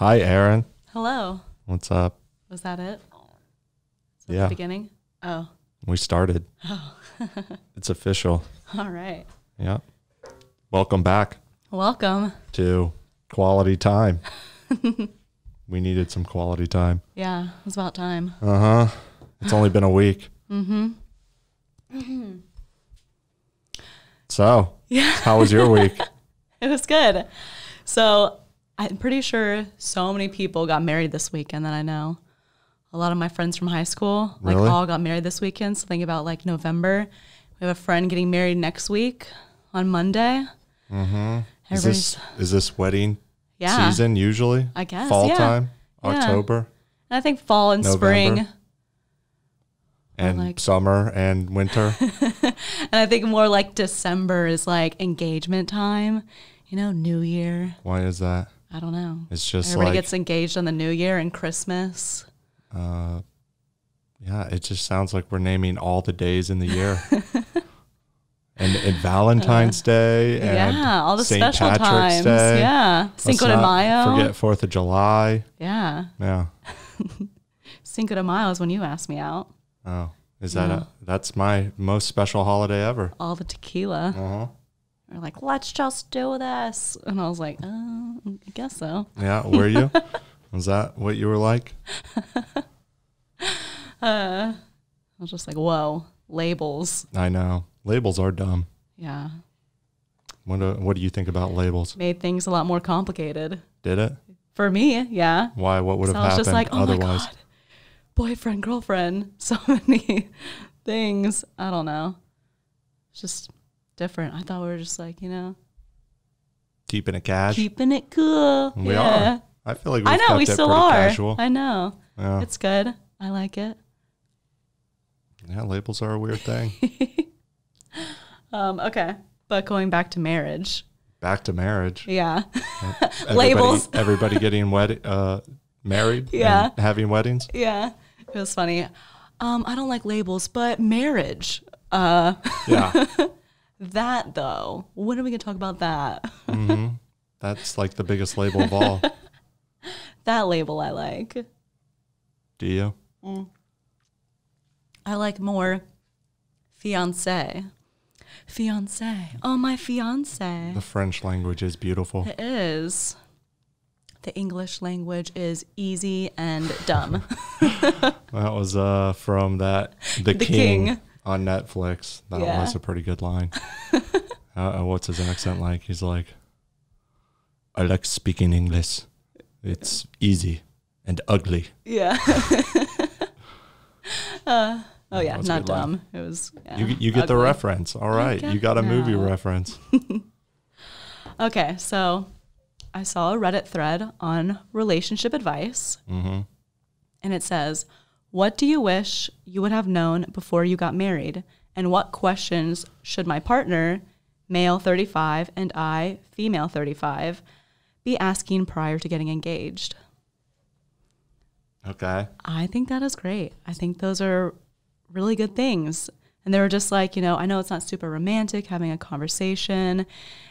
Hi, Erin. Hello. What's up? Was that it? Is that Yeah. the beginning? Oh. We started. Oh. It's official. All right. Yeah. Welcome back Welcome. to quality time. We needed some quality time. Yeah, it was about time. Uh-huh. It's only been a week. So, Yeah. how was your week? It was good. So I'm pretty sure so many people got married this weekend that I know. A lot of my friends from high school, Really? all got married this weekend. So think about November. We have a friend getting married next week on Monday. Mm-hmm. Is this wedding season usually? I guess, Fall yeah. time? Yeah. October? And I think fall and November? spring. And summer and winter? And I think more like December is engagement time. New Year. Why is that? I don't know. It's just everybody gets engaged on the New Year and Christmas. Yeah, it just sounds like we're naming all the days in the year. and Valentine's Day and all the St. special Patrick's times. Day. Yeah. Cinco de Mayo. Forget 4th of July. Yeah. Yeah. Cinco de Mayo is when you asked me out. Oh, is that that's my most special holiday ever. All the tequila. Uh-huh. They're like, let's just do this. And I was like, I guess so. Yeah, were you? Was that what you were like? I was just like, whoa, labels. I know. Labels are dumb. Yeah. What do you think about labels? Made things a lot more complicated. Did it? For me, yeah. Why? What would have I was happened just like, oh otherwise? my God. Boyfriend, girlfriend, so many things. I don't know. It's just different. I thought we were just Keeping it cash. keeping it cool. We are. I feel like we've kept we it still pretty are. casual. I know. Yeah. It's good. I like it. Yeah, labels are a weird thing. Okay. But going back to marriage. Back to marriage. Yeah. Labels. Everybody getting married Yeah. and having weddings. Yeah. It was funny. I don't like labels, but marriage. Yeah. That though. When are we gonna talk about that? Mm-hmm. That's like the biggest label of all. That label I like. Do you? I like more fiancé. Fiancé. Oh, my fiancé. The French language is beautiful. It is. The English language is easy and dumb. That was from The King on Netflix. That Yeah. was a pretty good line. What's his accent like? He's like, I like speaking English. It's easy and ugly. Yeah. Oh, yeah, That's a not good line. dumb. It was You get the ugly. reference. All right. get You got a movie that. reference. Okay, so I saw a Reddit thread on relationship advice. Mm-hmm. And it says, what do you wish you would have known before you got married? And what questions should my partner, male 35, and I, female 35, be asking prior to getting engaged? Okay. I think that is great. I think those are really good things. And they were just like, I know it's not super romantic having a conversation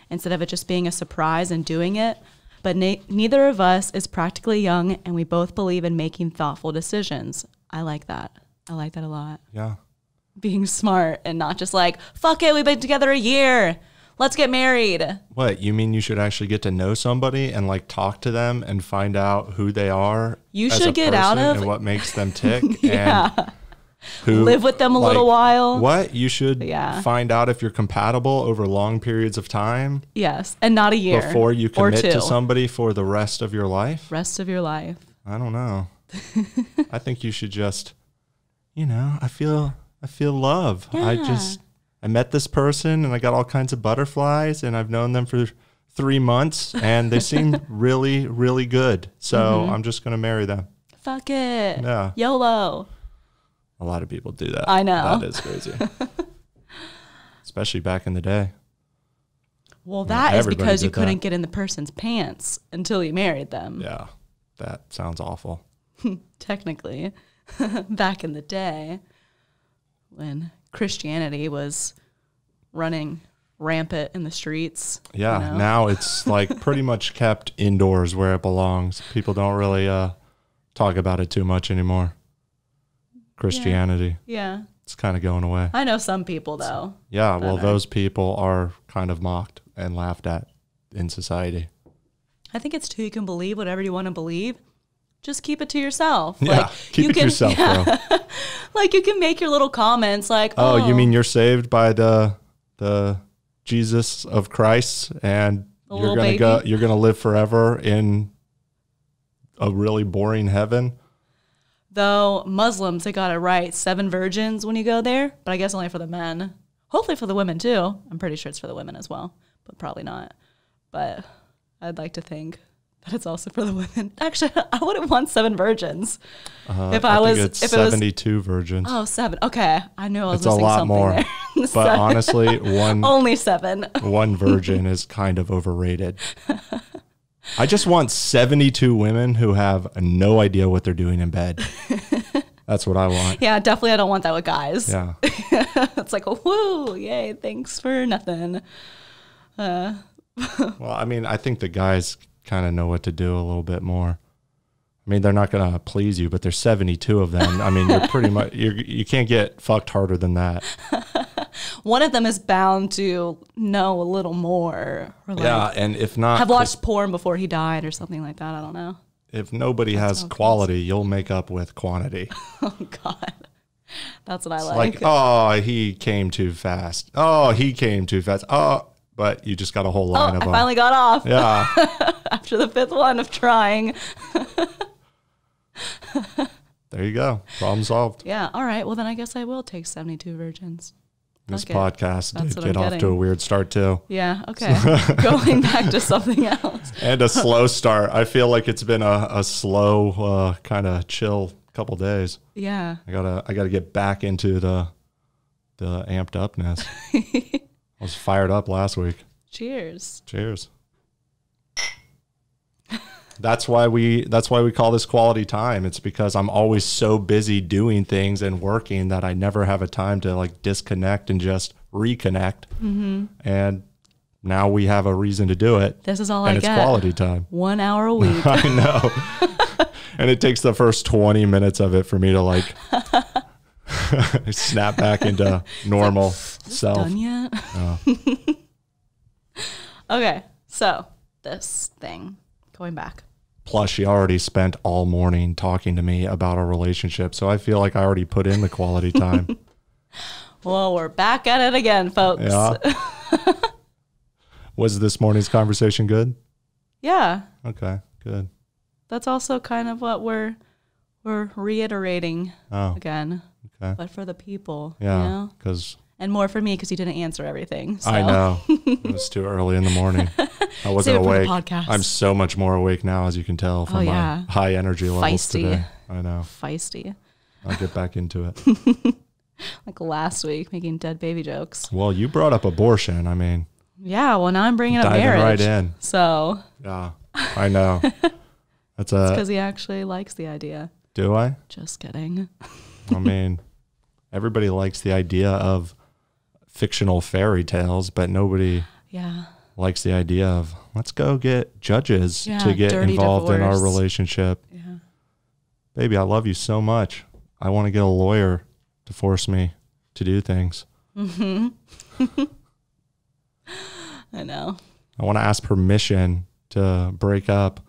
instead of it just being a surprise and doing it. But neither of us is practically young, and we both believe in making thoughtful decisions. I like that. I like that a lot. Yeah. Being smart and not just like, fuck it, we've been together a year. Let's get married. What, you mean you should actually get to know somebody and talk to them and find out who they are? You as should a get out person of- and what makes them tick. Yeah. And who, Live with them a little while. What? You should Yeah. find out if you're compatible over long periods of time Yes. And not a year. before you or commit two. to somebody for the rest of your life. Rest of your life. I don't know. I think you should just, I feel love. Yeah. I met this person and I got all kinds of butterflies and I've known them for 3 months and they seem really, really good. So I'm just going to marry them. Fuck it. Yeah. YOLO. A lot of people do that. I know. That is crazy. Especially back in the day. Well, that is everybody because you did couldn't that. get in the person's pants until you married them. Yeah. That sounds awful. Technically. Back in the day when Christianity was running rampant in the streets. Yeah, you know? now it's like pretty much kept indoors where it belongs. People don't really talk about it too much anymore. Christianity. Yeah. It's kind of going away. I know some people, though. Yeah, well, those people are kind of mocked and laughed at in society. I think it's too, you can believe whatever you want to believe. Just keep it to yourself. Yeah, keep it to yourself, bro. Like, you can make your little comments like, oh, you mean you're saved by the Jesus of Christ and you're gonna live forever in a really boring heaven? Though Muslims, they got it right. 7 virgins when you go there, but I guess only for the men. Hopefully for the women too. I'm pretty sure it's for the women as well, but probably not. But I'd like to think that it's also for the women. Actually, I wouldn't want 7 virgins. If it's 72 virgins. Oh, 7. Okay, I knew I was it's a missing lot something more. there. But honestly, only 7. One virgin is kind of overrated. I just want 72 women who have no idea what they're doing in bed. That's what I want. Yeah, definitely I don't want that with guys. Yeah. It's like, whoo, yay, thanks for nothing. Well, I mean, I think the guys kind of know what to do a little bit more. I mean, they're not going to please you, but there's 72 of them. I mean, you're pretty much, you can't get fucked harder than that. One of them is bound to know a little more. Or like, yeah, and if not... have watched porn before he died or something like that. I don't know. If nobody has quality, you'll make up with quantity. Oh, God. That's what I like. Oh, he came too fast. Oh, he came too fast. Oh, but you just got a whole line of them. I finally got off. Yeah. After the 5th one of trying. There you go. Problem solved. Yeah. All right. Well, then I guess I will take 72 virgins. This podcast did get off getting. to a weird start, too. Yeah. Okay. Going back to something else. And a slow start. I feel like it's been a slow, kind of chill couple days. Yeah. I gotta get back into the amped upness. I was fired up last week. Cheers. Cheers. That's why we call this quality time. It's because I'm always so busy doing things and working that I never have a time to like disconnect and just reconnect. Mm-hmm. And now we have a reason to do it. This is all I get. And it's quality time. 1 hour a week. I know. And it takes the first 20 minutes of it for me to like snap back into normal self. Done yet? Okay, so this thing, going back. Plus, she already spent all morning talking to me about our relationship, so I feel like I already put in the quality time. Well, we're back at it again, folks. Yeah. Was this morning's conversation good? Yeah. Okay, good. That's also kind of what we're reiterating again. Okay. But for the people, yeah, because and more for me because you didn't answer everything. So. I know it was too early in the morning. I wasn't awake. I'm so much more awake now, as you can tell from my high energy levels today. I know. Feisty. I'll get back into it. Like last week, making dead baby jokes. Well, you brought up abortion. I mean. Yeah. Well, now I'm bringing up marriage. Right in. So. Yeah, I know. It's because he actually likes the idea. Do I? Just kidding. I mean, everybody likes the idea of fictional fairy tales, but nobody likes the idea of let's go get judges to get involved in our relationship. Yeah. Baby, I love you so much. I want to get a lawyer to force me to do things. Mm-hmm. I know. I want to ask permission to break up.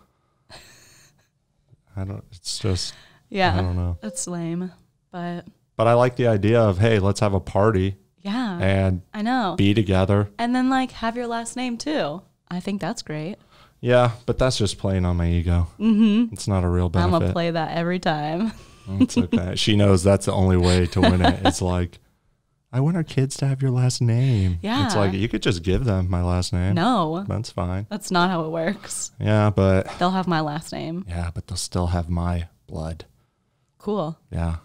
It's just, I don't know. It's lame, but I like the idea of, hey, let's have a party. Yeah. And I know. Be together. And then like have your last name too. I think that's great. Yeah, but that's just playing on my ego. Mm-hmm. It's not a real benefit. I'm going to play that every time. It's okay. She knows that's the only way to win it. It's like, I want our kids to have your last name. Yeah. It's like, you could just give them my last name. No. That's fine. That's not how it works. Yeah, but. They'll have my last name. Yeah, but they'll still have my blood. Cool. Yeah.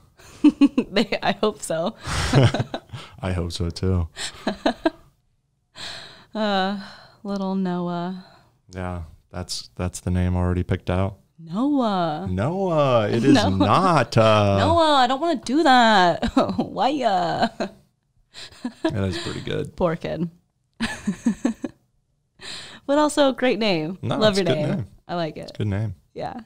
I hope so. I hope so too. Little Noah. Yeah, that's the name already picked out. Noah. It is not. Noah, I don't want to do that. Why? That is pretty good. Poor kid. But also, great name. No, Love your it's a good name. name. I like it. It's a good name. Yeah.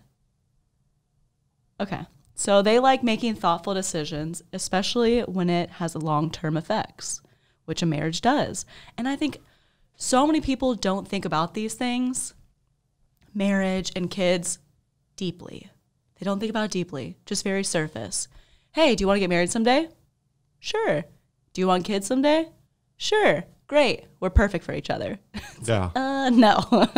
Okay. So they like making thoughtful decisions, especially when it has long-term effects, which a marriage does. And I think so many people don't think about these things, marriage and kids, deeply. They don't think about it deeply, just very surface. Hey, do you want to get married someday? Sure. Do you want kids someday? Sure. Great. We're perfect for each other. Yeah. No.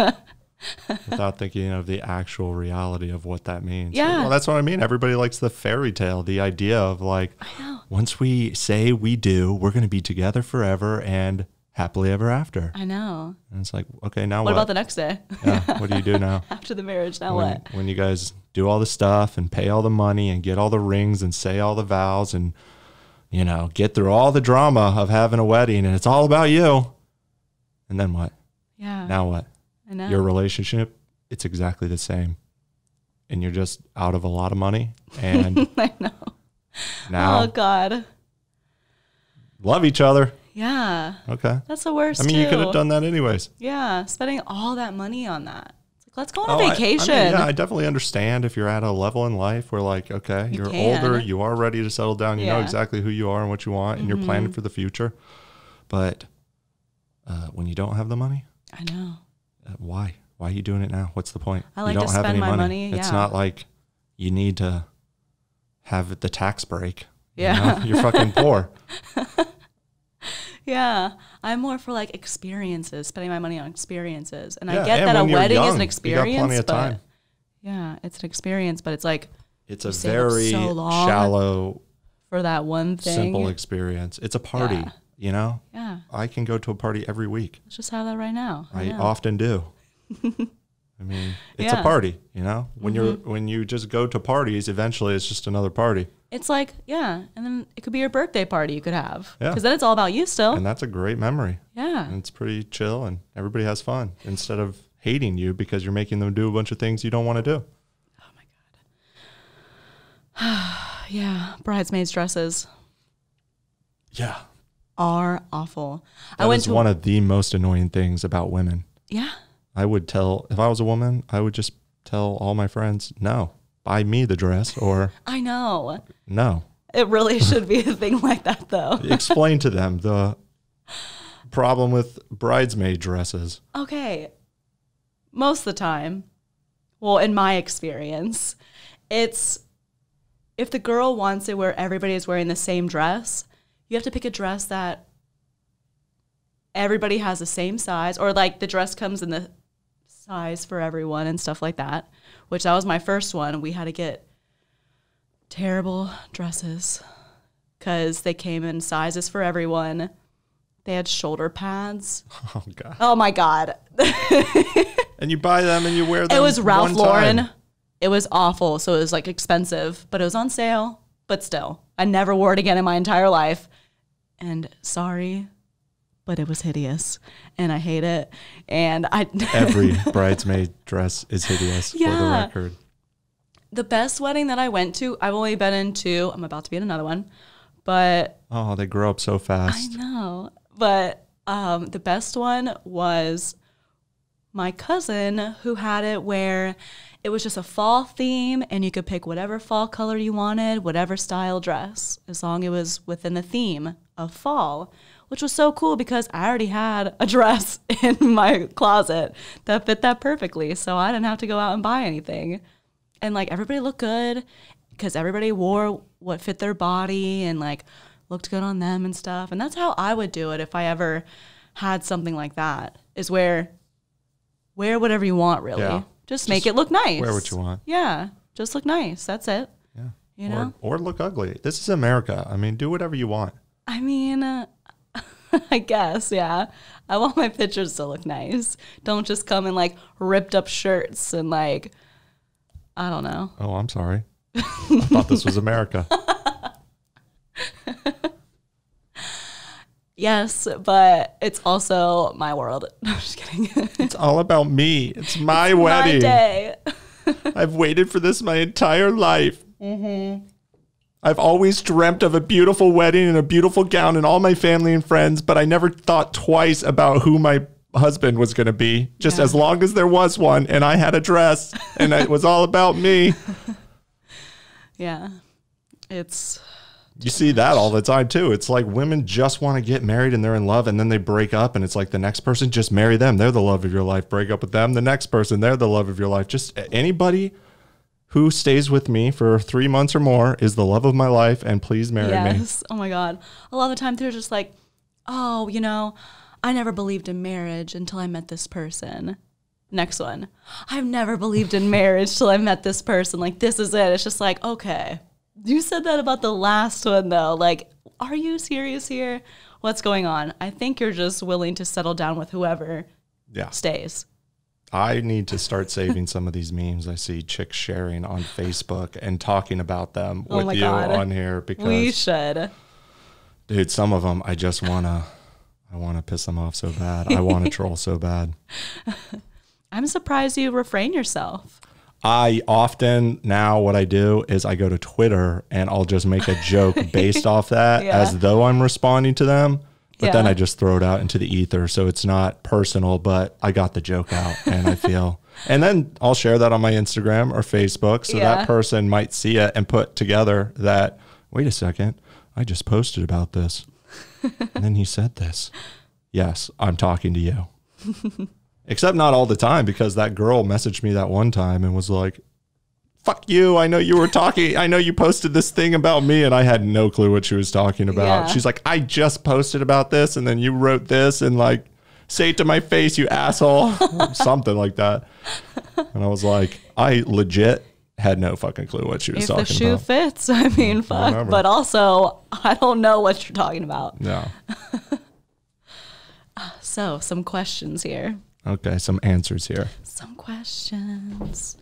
Without thinking of the actual reality of what that means. Yeah. Well, that's what I mean. Everybody likes the fairy tale, the idea of like, once we say we do, we're going to be together forever and happily ever after. I know. And it's like, okay, now what? What about the next day? Yeah. What do you do now? After the marriage, now what? When you guys do all the stuff and pay all the money and get all the rings and say all the vows and, you know, get through all the drama of having a wedding and it's all about you. And then what? Yeah. Now what? I know. Your relationship, it's exactly the same. And you're just out of a lot of money. And I know. Now, oh, God. Love each other. Yeah. Okay. That's the worst, I mean, you could have done that anyways. Yeah. Spending all that money on that. It's like, let's go on a vacation. I definitely understand if you're at a level in life where like, okay, you're older, you are ready to settle down. You know exactly who you are and what you want, and you're planning for the future. But when you don't have the money. I know. Why? Why are you doing it now? What's the point? I like you don't to have spend any my money. It's not like you need to have the tax break. Yeah. You know? You're fucking poor. Yeah. I'm more for like experiences, spending my money on experiences. And I Yeah, get and that a when you're wedding is young, an you experience. got plenty of but time. yeah, it's an experience, but it's like It's a very shallow, for that one thing. simple experience. It's a party, Yeah. you know? Yeah. I can go to a party every week. Let's just have that right now. I often do. I mean, it's a party, you know? When you just go to parties, eventually it's just another party. It's like, yeah, and then it could be your birthday party you could have. Yeah. Because then it's all about you still. And that's a great memory. Yeah. And it's pretty chill and everybody has fun instead of hating you because you're making them do a bunch of things you don't want to do. Oh my God. Yeah. Bridesmaids dresses. Yeah. Are awful. That is one of the most annoying things about women. Yeah. I would tell, if I was a woman, I would just tell all my friends, no, buy me the dress or I know. No. It really should be a thing like that though. Explain to them the problem with bridesmaid dresses. Okay. Most of the time, well, in my experience, it's if the girl wants it where everybody is wearing the same dress, you have to pick a dress that everybody has the same size, or like the dress comes in the size for everyone and stuff like that, which that was my first one. We had to get terrible dresses because they came in sizes for everyone. They had shoulder pads. Oh, God. Oh, my God. And you buy them and you wear them. It was Ralph Lauren. Time. It was awful. So it was like expensive, but it was on sale. But still, I never wore it again in my entire life. And sorry, but it was hideous. And I hate it. And Every bridesmaid dress is hideous for the record. The best wedding that I went to, I've only been in two. I'm about to be in another one. But oh, they grow up so fast. I know. But the best one was my cousin who had it where it was just a fall theme and you could pick whatever fall color you wanted, whatever style dress, as long as it was within the theme of fall, which was so cool because I already had a dress in my closet that fit that perfectly. So I didn't have to go out and buy anything. And like everybody looked good because everybody wore what fit their body and like looked good on them and stuff. And that's how I would do it if I ever had something like that, is wear whatever you want, really. Yeah. Just make it look nice. Wear what you want. Yeah. Just look nice. That's it. Yeah. You know? Or look ugly. This is America. I mean, do whatever you want. I mean, I guess, yeah. I want my pictures to look nice. Don't just come in like ripped up shirts and like, I don't know. Oh, I'm sorry. I thought this was America. Yes, but it's also my world. No, I'm just kidding. It's all about me. It's my wedding. My day. I've waited for this my entire life. Mm-hmm. I've always dreamt of a beautiful wedding and a beautiful gown and all my family and friends, but I never thought twice about who my husband was going to be. Just as long as there was one and I had a dress and it was all about me. Yeah. You see that all the time too. It's like women just want to get married and they're in love and then they break up and it's like the next person, just marry them. They're the love of your life. Break up with them. The next person, they're the love of your life. Just anybody who stays with me for 3 months or more is the love of my life, and please marry me. Yes. Oh my God. A lot of the time they're just like, oh, you know, I never believed in marriage until I met this person. Next one. I've never believed in marriage till I met this person. Like, this is it. It's just like, okay. You said that about the last one though. Like, are you serious here? What's going on? I think you're just willing to settle down with whoever stays. I need to start saving some of these memes I see chicks sharing on Facebook and talking about them with you on here, because we should. Dude, some of them I want to piss them off so bad. I want to troll so bad. I'm surprised you refrain yourself. I often now what I do is I go to Twitter and I'll just make a joke based off that as though I'm responding to them. But then I just throw it out into the ether. So it's not personal, but I got the joke out and I feel, and then I'll share that on my Instagram or Facebook. So that person might see it and put together that, wait a second, I just posted about this. And then he said this. Yes, I'm talking to you. Except not all the time, because that girl messaged me that one time and was like, fuck you. I know you were talking. I know you posted this thing about me. And I had no clue what she was talking about. Yeah. She's like, I just posted about this. And then you wrote this and like, say it to my face, you asshole. Something like that. And I was like, I legit had no fucking clue what she was talking about. If the shoe fits, I mean, fuck. But also, I don't know what you're talking about. No. So, some questions here. Okay, some answers here. Some questions.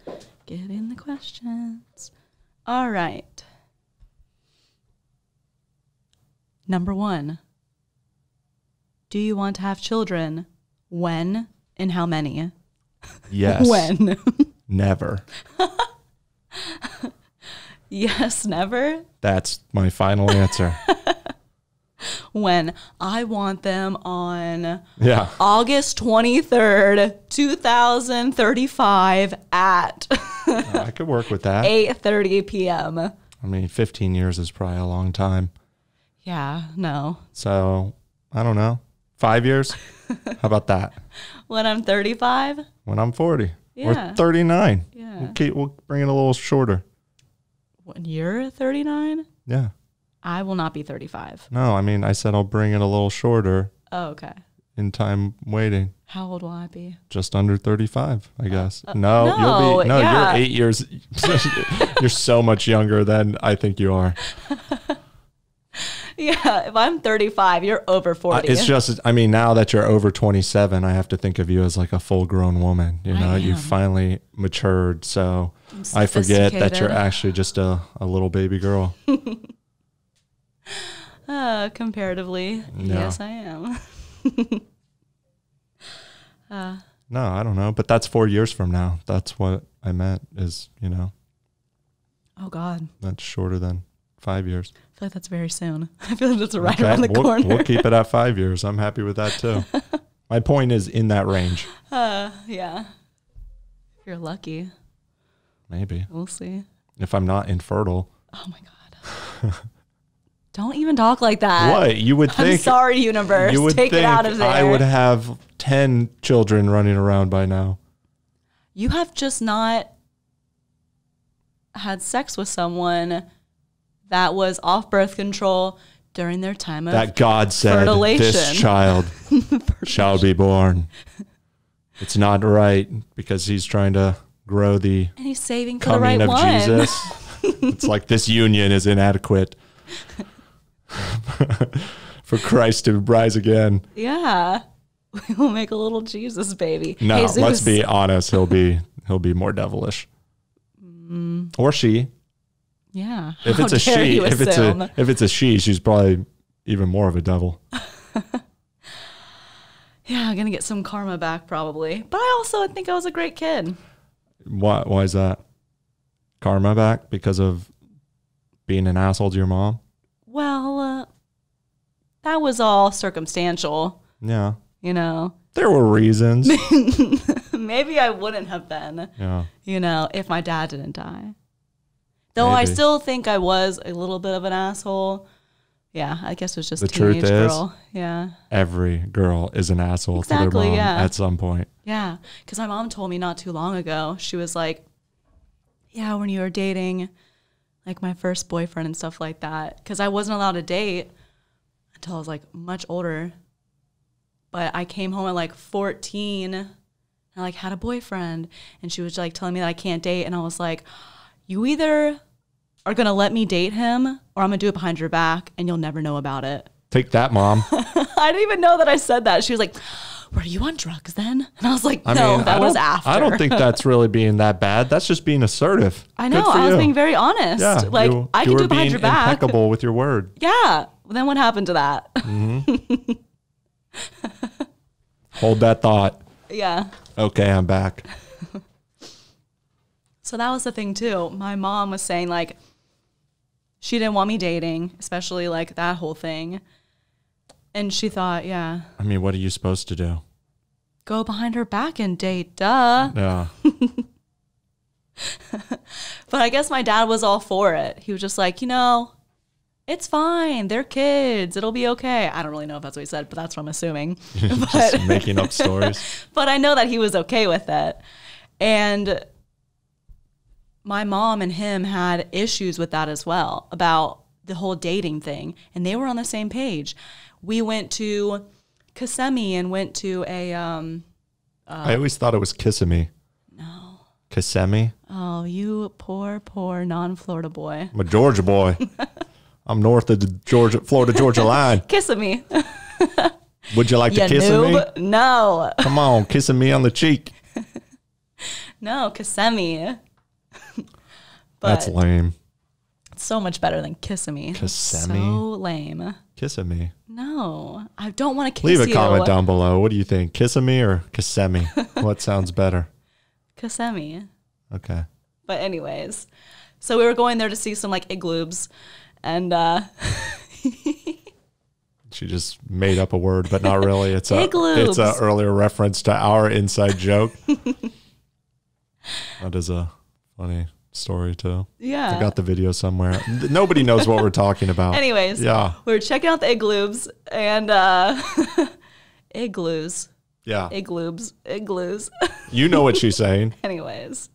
Get in the questions. All right. Number 1. Do you want to have children? When and how many? Yes. When? Never. Yes, never? That's my final answer. When? I want them on August 23rd, 2035 at I could work with that. 8:30 p.m. I mean, 15 years is probably a long time. Yeah, no. So, I don't know. 5 years? How about that? When I'm 35? When I'm 40. Yeah. Or 39. Yeah. We'll bring it a little shorter. When you're 39? Yeah. I will not be 35. No, I mean, I said I'll bring it a little shorter. Oh, okay. In time waiting. How old will I be? Just under 35, I guess. You're 8 years. You're so much younger than I think you are. Yeah, if I'm 35, you're over 40. It's just, I mean, now that you're over 27, I have to think of you as like a full grown woman. You know, you've finally matured. So I forget that you're actually just a little baby girl. Comparatively, yes, I am. No, I don't know. But that's 4 years from now. That's what I meant is, you know. Oh, God. That's shorter than 5 years. I feel like that's very soon. I feel like that's right around the corner. We'll keep it at 5 years. I'm happy with that, too. My point is in that range. Yeah. If you're lucky. Maybe. We'll see. If I'm not infertile. Oh, my God. Don't even talk like that. What? You would think. I'm sorry, universe. You would Take it out of there. I would have 10 children running around by now. You have just not had sex with someone that was off birth control during their time of that God said, fertilization. This child shall be born. It's not right because he's trying to grow the and he's saving for coming the right of one. Jesus. It's like this union is inadequate for Christ to rise again. Yeah. We'll make a little Jesus baby. No, Jesus. Let's be honest. He'll be more devilish. Or she. Yeah. If it's a she, if it's a she, she's probably even more of a devil. Yeah, I'm gonna get some karma back probably. But I think I was a great kid. Why is that? Karma back because of being an asshole to your mom? Well, that was all circumstantial. Yeah. You know? There were reasons. Maybe I wouldn't have been, you know, if my dad didn't die. Though Maybe. I still think I was a little bit of an asshole. Yeah, I guess it was just the teenage truth girl. Is, yeah. Every girl is an asshole to their mom at some point. Yeah, because my mom told me not too long ago, she was like, yeah, when you were dating, like my first boyfriend and stuff like that, because I wasn't allowed to date until I was like much older. But I came home at like 14 and I like had a boyfriend, and she was like telling me that I can't date. And I was like, you either are going to let me date him or I'm going to do it behind your back and you'll never know about it. Take that, Mom. I didn't even know that I said that. She was like, were you on drugs then? And I was like, no, that was after. I don't think that's really being that bad. That's just being assertive. I know. I was being very honest. Yeah, like, I can do it behind your back. Impeccable with your word. Yeah. Well, then what happened to that? Mm-hmm. Hold that thought. Yeah. Okay, I'm back. So that was the thing too. My mom was saying like she didn't want me dating, especially like that whole thing. And she thought, yeah. I mean, what are you supposed to do? Go behind her back and date, duh. Yeah. But I guess my dad was all for it. He was just like, you know, it's fine. They're kids. It'll be okay. I don't really know if that's what he said, but that's what I'm assuming. Just making up stories. But I know that he was okay with it. And my mom and him had issues with that as well, about the whole dating thing. And they were on the same page. We went to Kissimmee and went to a... I always thought it was Kissimmee. No. Kissimmee? Oh, you poor, poor non-Florida boy. I'm a Georgia boy. I'm north of the Florida-Georgia line. Kissimmee. Would you like to kiss me? No. Come on, kissing me on the cheek. No, Kissimmee. That's lame. It's so much better than Kissimmee. Kissimmee? So lame. Kissing me. No, I don't want to kiss you. Leave a comment down below. What do you think? Kissimmee or Kissimmee? What sounds better? Kissimmee. Okay. But anyways, so we were going there to see some like igloos, and she just made up a word, but not really. It's igloos. It's an earlier reference to our inside joke. That is a funny story too. Yeah. I got the video somewhere. Nobody knows what we're talking about. Anyways, yeah. We were checking out the igloos and igloos. Yeah. Igloos. You know what she's saying. Anyways.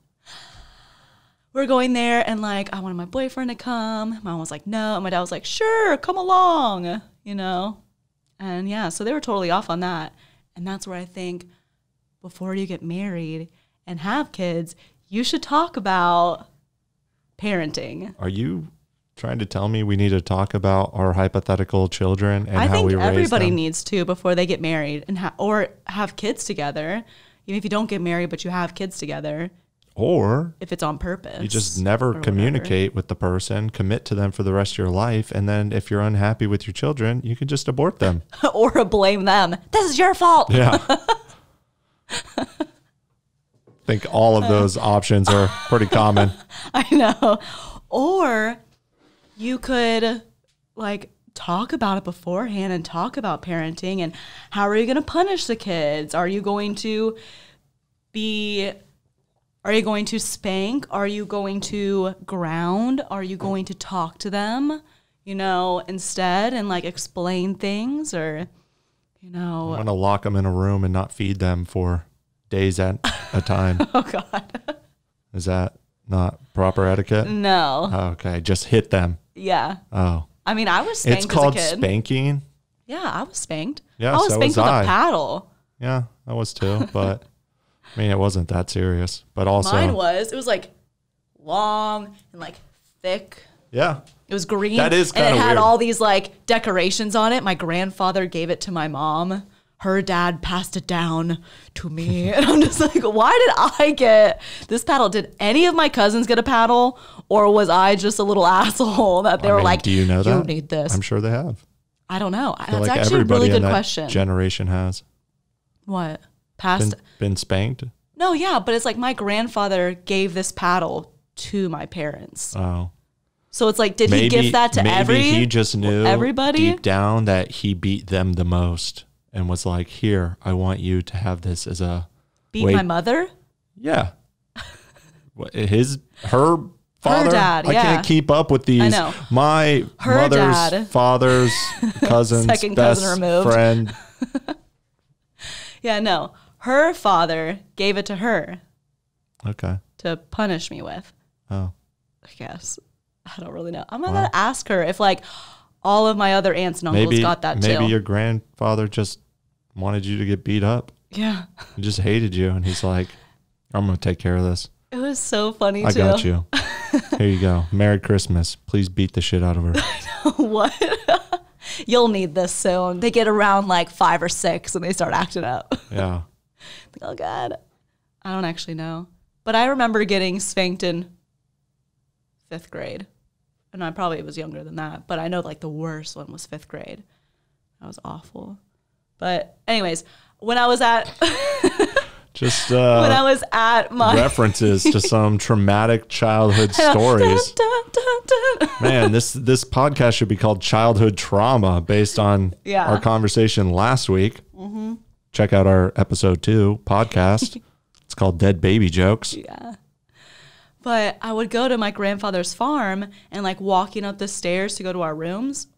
We're going there and like I wanted my boyfriend to come. Mom was like, no. And my dad was like, sure, come along, you know? And yeah, so they were totally off on that. And that's where I think before you get married and have kids, you should talk about parenting. Are you trying to tell me we need to talk about our hypothetical children and how we raise them? I think everybody needs to before they get married and or have kids together. Even if you don't get married, but you have kids together. Or if it's on purpose. You just never communicate with the person, commit to them for the rest of your life. And then if you're unhappy with your children, you can just abort them. Or blame them. This is your fault. Yeah. I think all of those options are pretty common. I know. Or you could like talk about it beforehand and talk about parenting and how are you going to punish the kids? Are you going to spank? Are you going to ground? Are you going to talk to them, you know, instead and like explain things or, you know. I'm going to lock them in a room and not feed them for days at a time. Oh, God. Is that not proper etiquette? No. Oh, okay. Just hit them. Yeah. Oh. I mean, I was spanked as a kid. It's called spanking? Yeah, I was spanked. Yeah, I was spanked with a paddle. Yeah, I was too, but I mean, it wasn't that serious. But also... Mine was. It was like long and like thick. Yeah. It was green. That is kind of weird. And it had all these like decorations on it. My grandfather gave it to my mom. Her dad passed it down to me. And I'm just like, why did I get this paddle? Did any of my cousins get a paddle? Or was I just a little asshole that they were like, do you know that? You need this. I'm sure they have. I don't know. That's like actually a really good question. Generation has. What? Passed? Been spanked? No, yeah. But it's like my grandfather gave this paddle to my parents. Oh. So it's like, did he give that to he just knew everybody deep down that he beat them the most and was like, here, I want you to have this as a my mother? Yeah. Her father? Her dad, yeah. I can't keep up with these. I know. Her mother's dad. father's cousin's Second best cousin removed. friend. Yeah, no. Her father gave it to her. Okay. To punish me with. Oh. I guess. I don't really know. I'm going to ask her if like all of my other aunts and uncles got that too. Maybe your grandfather just wanted you to get beat up. Yeah. He just hated you. And he's like, I'm going to take care of this. It was so funny too. I got you. Here you go. Merry Christmas. Please beat the shit out of her. What? You'll need this soon. They get around like 5 or 6 and they start acting up. Yeah. Oh, God. I don't actually know. But I remember getting spanked in 5th grade. And I probably was younger than that. But I know like the worst one was 5th grade. That was awful. But anyways, when I was at... Just when I was at my... references to some traumatic childhood stories. Man, this podcast should be called Childhood Trauma based on our conversation last week. Mm-hmm. Check out our episode 2 podcast. It's called Dead Baby Jokes. Yeah. But I would go to my grandfather's farm and like walking up the stairs to go to our rooms.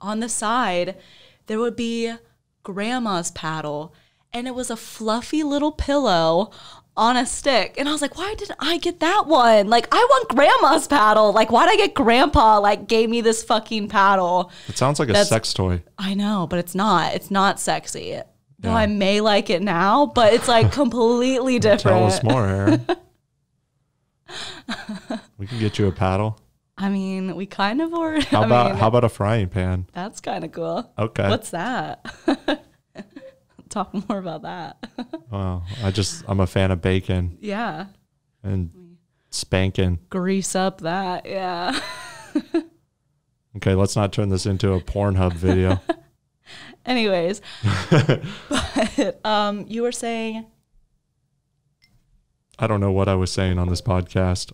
On the side, there would be grandma's paddle. And it was a fluffy little pillow on a stick. And I was like, why didn't I get that one? Like, I want grandma's paddle. Like, why'd I get grandpa, like, gave me this fucking paddle? It sounds like a sex toy. I know, but it's not. It's not sexy. Yeah. Though I may like it now, but it's, like, completely different. Tell us more, Erin. We can get you a paddle. I mean, we kind of already. How about a frying pan? That's kind of cool. Okay. What's that? Talk more about that. Wow. I'm a fan of bacon. Yeah. And spanking. Grease up that. Yeah. Okay, let's not turn this into a Pornhub video. Anyways. But you were saying? I don't know what I was saying on this podcast.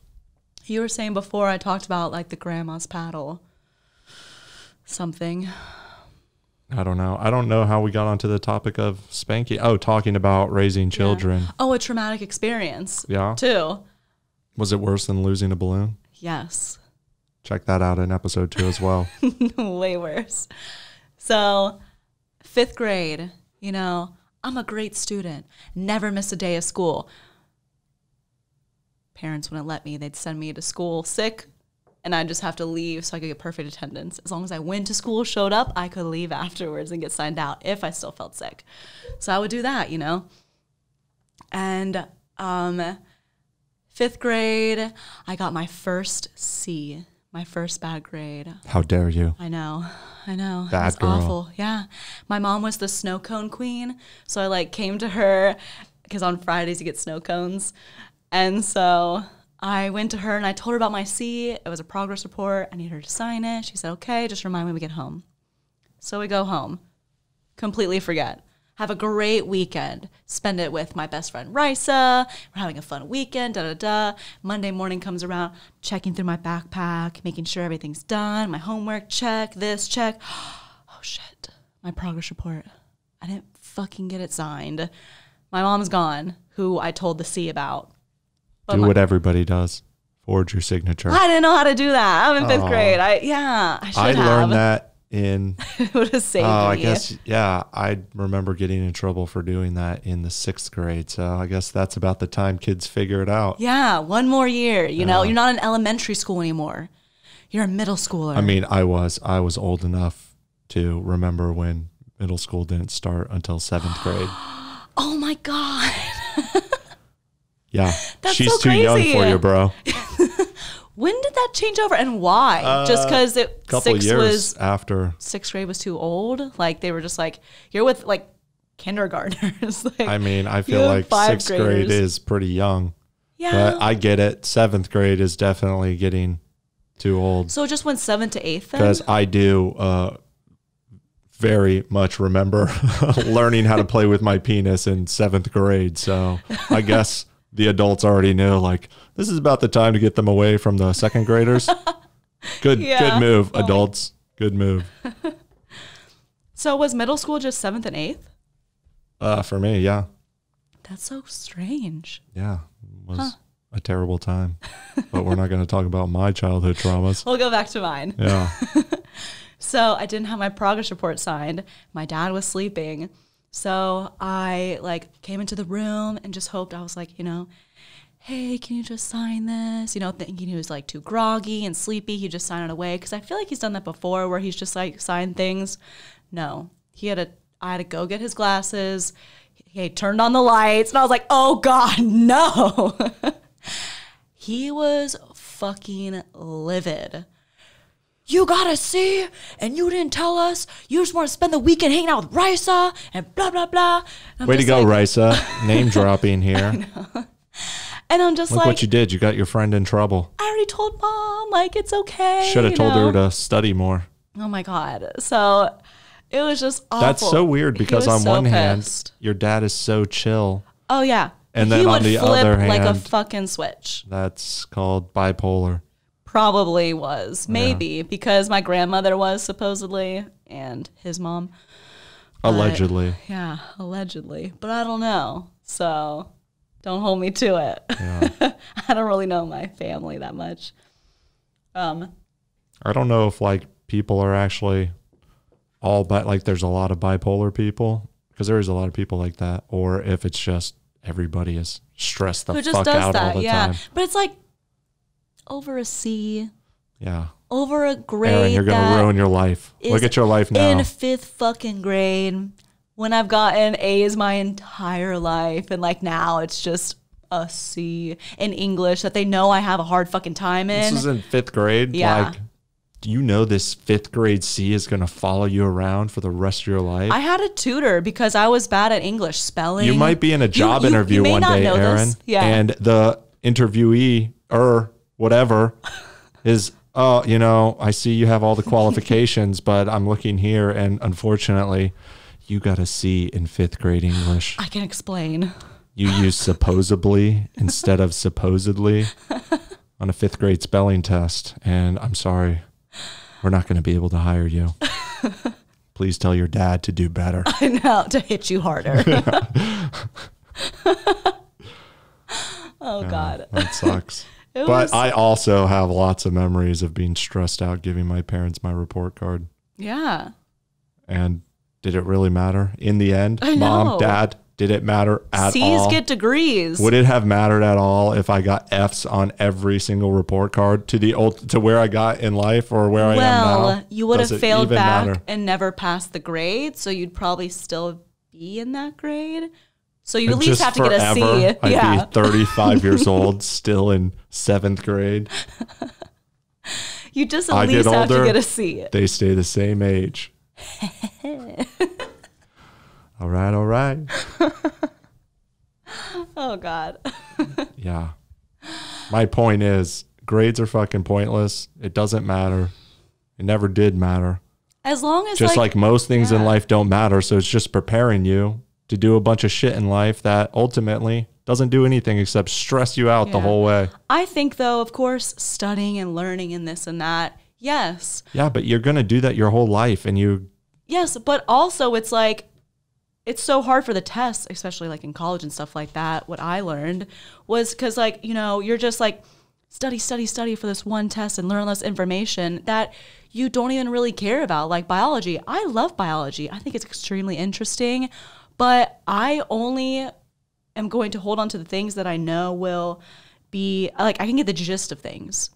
You were saying before I talked about like the grandma's paddle. Something. I don't know. I don't know how we got onto the topic of spanking. Oh, talking about raising children. Yeah. Oh, a traumatic experience. Yeah. Too. Was it worse than losing a balloon? Yes. Check that out in episode 2 as well. Way worse. So 5th grade, I'm a great student. Never miss a day of school. Parents wouldn't let me. They'd send me to school sick. And I'd just have to leave so I could get perfect attendance. As long as I went to school, showed up, I could leave afterwards and get signed out if I still felt sick. So I would do that, And 5th grade, I got my first C, my first bad grade. How dare you? I know. Bad girl. Awful. Yeah. My mom was the snow cone queen. So I came to her because on Fridays you get snow cones. And so I went to her and I told her about my C. It was a progress report. I need her to sign it. She said, okay, just remind me when we get home. So we go home. Completely forget. Have a great weekend. Spend it with my best friend, Risa. We're having a fun weekend, Monday morning comes around, checking through my backpack, making sure everything's done. My homework, check. This, check. Oh, shit. My progress report. I didn't fucking get it signed. My mom's gone, who I told the C about. Do what everybody does. Forge your signature. I didn't know how to do that. I'm in 5th grade. I should have. I learned that in... It would have saved me. I guess, yeah. I remember getting in trouble for doing that in the 6th grade. So I guess that's about the time kids figure it out. Yeah, one more year. You're not in elementary school anymore. You're a middle schooler. I mean, I was old enough to remember when middle school didn't start until 7th grade. Oh, my God. Yeah, that's she's so too crazy. young for you, bro. When did that change over and why? Just because couple years after 6th grade was too old? Like they were just like, you're with like kindergartners. I mean, I feel like 6th grade is pretty young. Yeah. But I get it. 7th grade is definitely getting too old. So it just went 7th to 8th then? Because I do very much remember learning how to play with my penis in 7th grade. So I guess... The adults already knew, this is about the time to get them away from the 2nd graders. Good move, adults. Good move. So was middle school just 7th and 8th? For me, yeah. That's so strange. Yeah, it was a terrible time. But we're not going to talk about my childhood traumas. We'll go back to mine. Yeah. So I didn't have my progress report signed. My dad was sleeping. So I came into the room and just hoped, I was like, hey, can you just sign this? Thinking he was too groggy and sleepy. He'd just sign it away. Because I feel like he's done that before where he's just signed things. No, I had to go get his glasses. He turned on the lights and I was like, oh God, no. He was fucking livid. You gotta see, and you didn't tell us. You just want to spend the weekend hanging out with Risa and blah, blah, blah. Way to go, Risa. Name dropping here. And I'm just Look what you did. You got your friend in trouble. I already told Mom, it's okay. Should have told her to study more. Oh my God. So it was just awful. That's so weird because on one hand, your dad is so chill. Oh yeah. And then on the other hand, like a fucking switch. That's called bipolar. Probably was. Maybe because my grandmother was supposedly and his mom. Allegedly. Yeah, allegedly. But I don't know. So don't hold me to it. Yeah. I don't really know my family that much. I don't know if people are actually all there's a lot of bipolar people because there is a lot of people like that, or if it's just everybody is stressed the fuck out all the time. But it's over a C. Yeah. Over a grade. Erin, you're going to ruin your life. Look at your life now. In 5th fucking grade, when I've gotten A's my entire life, and now it's just a C in English that they know I have a hard fucking time in. This is in 5th grade? Yeah. Do you know this 5th grade C is going to follow you around for the rest of your life? I had a tutor because I was bad at English spelling. You might be in a job interview one day, Erin, and the interviewee or whatever is, I see you have all the qualifications, but I'm looking here, and unfortunately, you got a C in 5th grade English. I can explain. You use supposedly instead of supposedly on a 5th grade spelling test, and I'm sorry. We're not going to be able to hire you. Please tell your dad to do better. I know, to hit you harder. Oh, God. That sucks. But I also have lots of memories of being stressed out giving my parents my report card. Yeah. And did it really matter? In the end, Mom, Dad, did it matter at all? C's get degrees. Would it have mattered at all if I got F's on every single report card to where I got in life or where I am now? Well, you would have failed back and never passed the grade, so you'd probably still be in that grade. So you at least have to get a C. I'd be 35 years old, still in 7th grade. You just at least have to get a C. They stay the same age. All right. Oh, God. Yeah. My point is, grades are fucking pointless. It doesn't matter. It never did matter. As long as just like most things in life don't matter, so it's just preparing you to do a bunch of shit in life that ultimately doesn't do anything except stress you out the whole way. I think, though, of course, studying and learning and this and that, yes. Yeah, but you're going to do that your whole life, and you... Yes, but also it's it's so hard for the tests, especially in college and stuff like that. What I learned was because you're just study for this one test and learn less information that you don't even really care about, like biology. I love biology. I think it's extremely interesting, but I only am going to hold on to the things that I know will be, I can get the gist of things.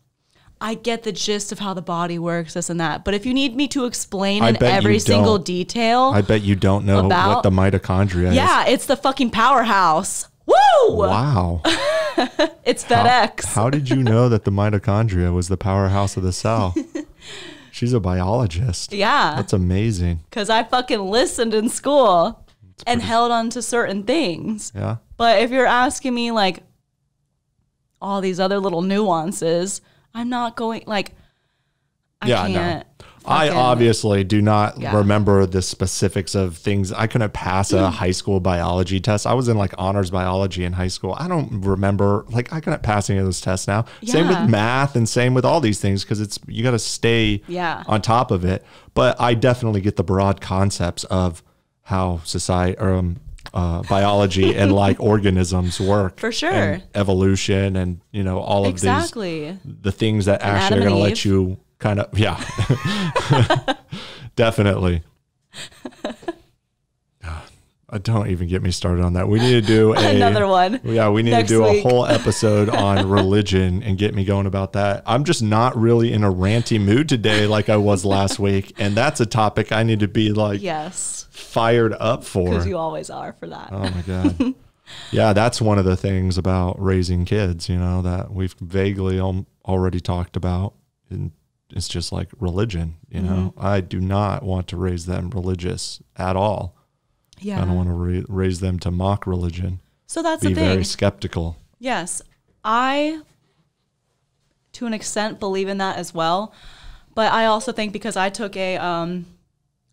I get the gist of how the body works, this and that. But if you need me to explain in every single detail, I bet you don't know what the mitochondria is. Yeah, it's the fucking powerhouse. Woo! Wow. It's FedEx. How did you know that the mitochondria was the powerhouse of the cell? She's a biologist. Yeah. That's amazing. Because I fucking listened in school and held on to certain things. Yeah. But if you're asking me all these other little nuances, I'm not going, I can't. I obviously do not remember the specifics of things. I couldn't pass a high school biology test. I was in like honors biology in high school. I don't remember, like I couldn't pass any of those tests now. Yeah. Same with math and same with all these things because you got to stay on top of it. But I definitely get the broad concepts of how society or biology and like organisms work. For sure. And evolution and, you know, all of these, the things that actually are going to let you kind of, definitely. Don't even get me started on that. We need to do another one. Yeah, we need to do a whole episode on religion and get me going about that. I'm just not really in a ranty mood today like I was last week. And that's a topic I need to be like fired up for. Because you always are for that. Oh my God. Yeah, that's one of the things about raising kids, you know, that we've vaguely already talked about. And it's just like religion, you know. I do not want to raise them religious at all. Yeah. I don't want to raise them to mock religion. So that's the thing. Be very skeptical. Yes. I, to an extent, believe in that as well. But I also think because I took a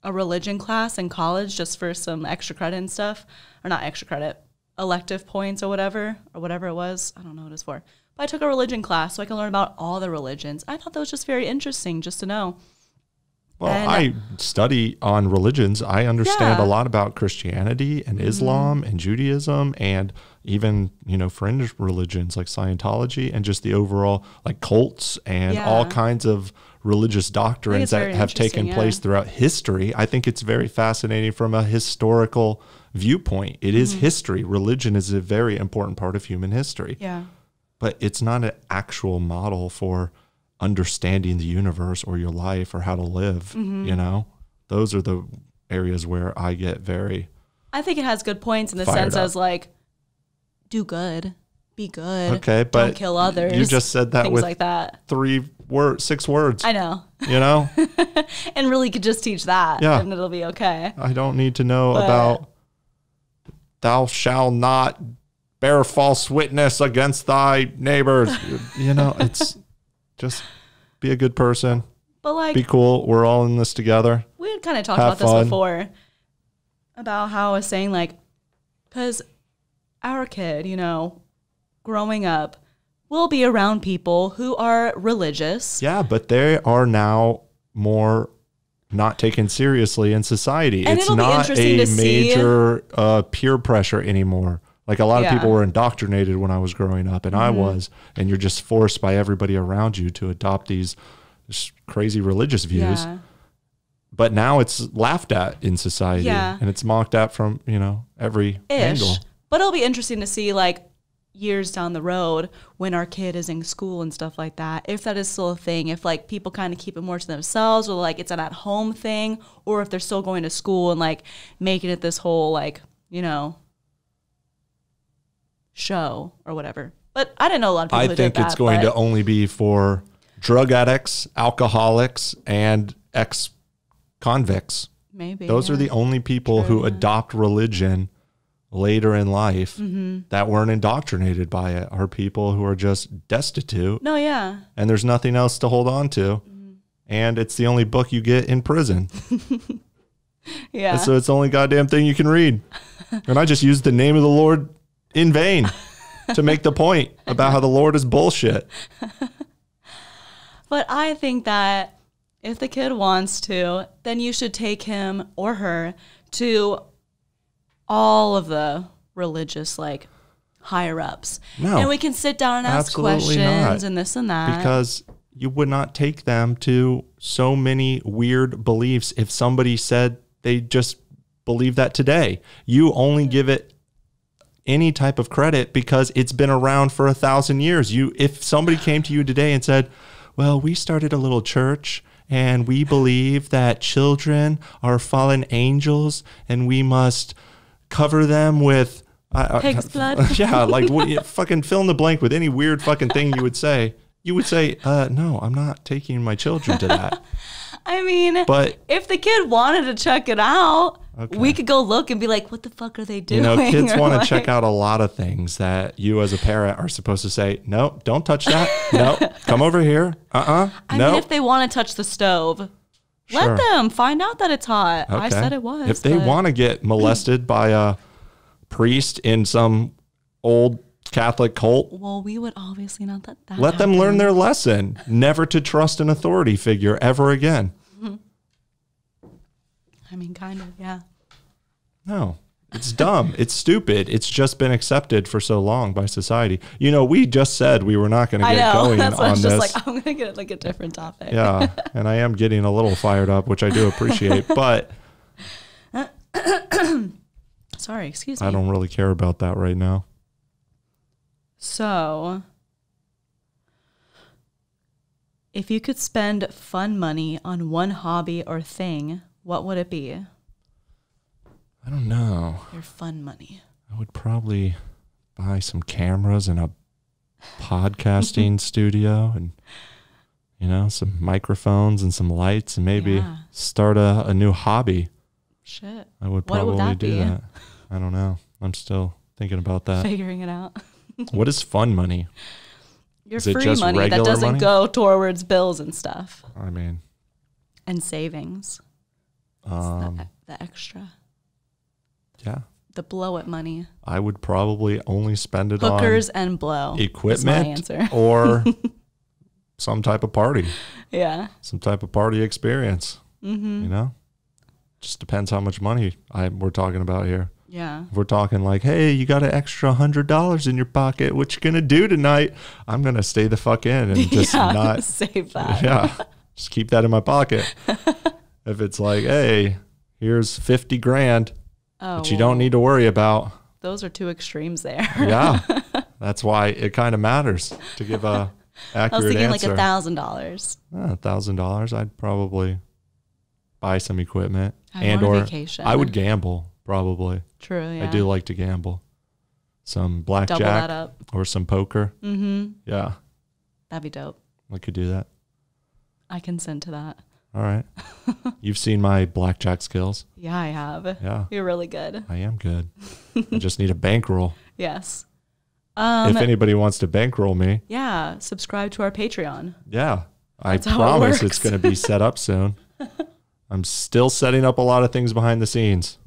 religion class in college just for some extra credit and stuff, or not extra credit, elective points or whatever it was. I don't know what it's for. I took a religion class so I can learn about all the religions. I thought that was just very interesting just to know. Well, I study on religions. I understand a lot about Christianity and Islam and Judaism and even, you know, fringe religions like Scientology and just the overall like cults and all kinds of religious doctrines that have taken place throughout history. I think it's very fascinating from a historical viewpoint. It is history. Religion is a very important part of human history. Yeah. But it's not an actual model for understanding the universe or your life or how to live, you know? Those are the areas where I get very I think it has good points in the sense as like, do good, be good, okay, but don't kill others. You just said that with like that. 6 words. I know. You know? And really could just teach that and it'll be okay. I don't need to know about thou shalt not bear false witness against thy neighbors. You know, it's just be a good person. But like, be cool. We're all in this together. We had kind of talked about this before about how I was saying like, because our kid, you know, growing up will be around people who are religious. Yeah, but they are now more not taken seriously in society. And it's not a major peer pressure anymore. Like a lot of people were indoctrinated when I was growing up, and I was, and you're just forced by everybody around you to adopt these crazy religious views. Yeah. But now it's laughed at in society, and it's mocked at from, you know, every angle. But it'll be interesting to see, like, years down the road when our kid is in school and stuff like that, if that is still a thing, if, like, people kind of keep it more to themselves or, like, it's an at-home thing, or if they're still going to school and, like, making it this whole, like, you know, show or whatever. But I didn't know a lot of people who did that. I think it's going to only be for drug addicts, alcoholics, and ex-convicts. Maybe. Those are the only people who adopt religion later in life that weren't indoctrinated by it, are people who are just destitute. No, yeah. And there's nothing else to hold on to. And it's the only book you get in prison. Yeah. And so it's the only goddamn thing you can read. And I just used the name of the Lord in vain to make the point about how the Lord is bullshit. But I think that if the kid wants to, then you should take him or her to all of the religious, like, higher ups. No. And we can sit down and ask questions and this and that. Because you would not take them to so many weird beliefs if somebody said they just believe that today. You only give it any type of credit because it's been around for 1,000 years. If somebody came to you today and said, well, we started a little church and we believe that children are fallen angels and we must cover them with pig's blood. Yeah, like fucking fill in the blank with any weird fucking thing you would say. You would say, no, I'm not taking my children to that. I mean, but if the kid wanted to check it out, Okay. We could go look and be like, what the fuck are they doing? You know, kids want to like, check out a lot of things that you as a parent are supposed to say, no, don't touch that. No, come over here. I mean, if they want to touch the stove, Sure. let them find out that it's hot. Okay. I said it was. If they want to get molested by a priest in some old Catholic cult, well, we would obviously not let that let them learn their lesson, never to trust an authority figure ever again. I mean, kind of, yeah. No, it's dumb. It's stupid. It's just been accepted for so long by society. You know, we just said we were not going to get going That's why on I was this. just like, I'm going to get like a different topic. Yeah, and I am getting a little fired up, which I do appreciate, but sorry, excuse me. I don't really care about that right now. So, if you could spend fun money on one hobby or thing, what would it be? I don't know. Your fun money. I would probably buy some cameras and a podcasting studio and, you know, some microphones and some lights and maybe start a new hobby. Shit. I would What probably would that do be? that. I don't know. I'm still thinking about that. Figuring it out. What is fun money? Your Is it free just money that regular doesn't money? go towards bills and stuff. I mean, And savings. It's the extra. yeah. The blow it money. I would probably only spend it Hookers on and blow. equipment is my answer. or some type of party, Yeah. some type of party experience. Mm-hmm. You know, just depends how much money we're talking about here. Yeah. If we're talking like, hey, you got an extra $100 in your pocket, what you gonna do tonight? I'm gonna stay the fuck in and just not save that. Yeah, just keep that in my pocket. If it's like, hey, here's 50 grand that you don't need to worry about. Those are two extremes there. Yeah, that's why it kind of matters to give a accurate I was thinking answer. like $1,000. $1,000, I'd probably buy some equipment or vacation. I would gamble probably. True, yeah. I do like to gamble. Some Double that blackjack up. or some poker. Mm-hmm. Yeah, That'd be dope. I could do that. I consent to that. All right. You've seen my blackjack skills. Yeah, I have. Yeah. You're really good. I am good. I just need a bankroll. Yes. If anybody wants to bankroll me. Yeah, subscribe to our Patreon. Yeah. That's I how it promise works. it's going to be set up soon. I'm still setting up a lot of things behind the scenes.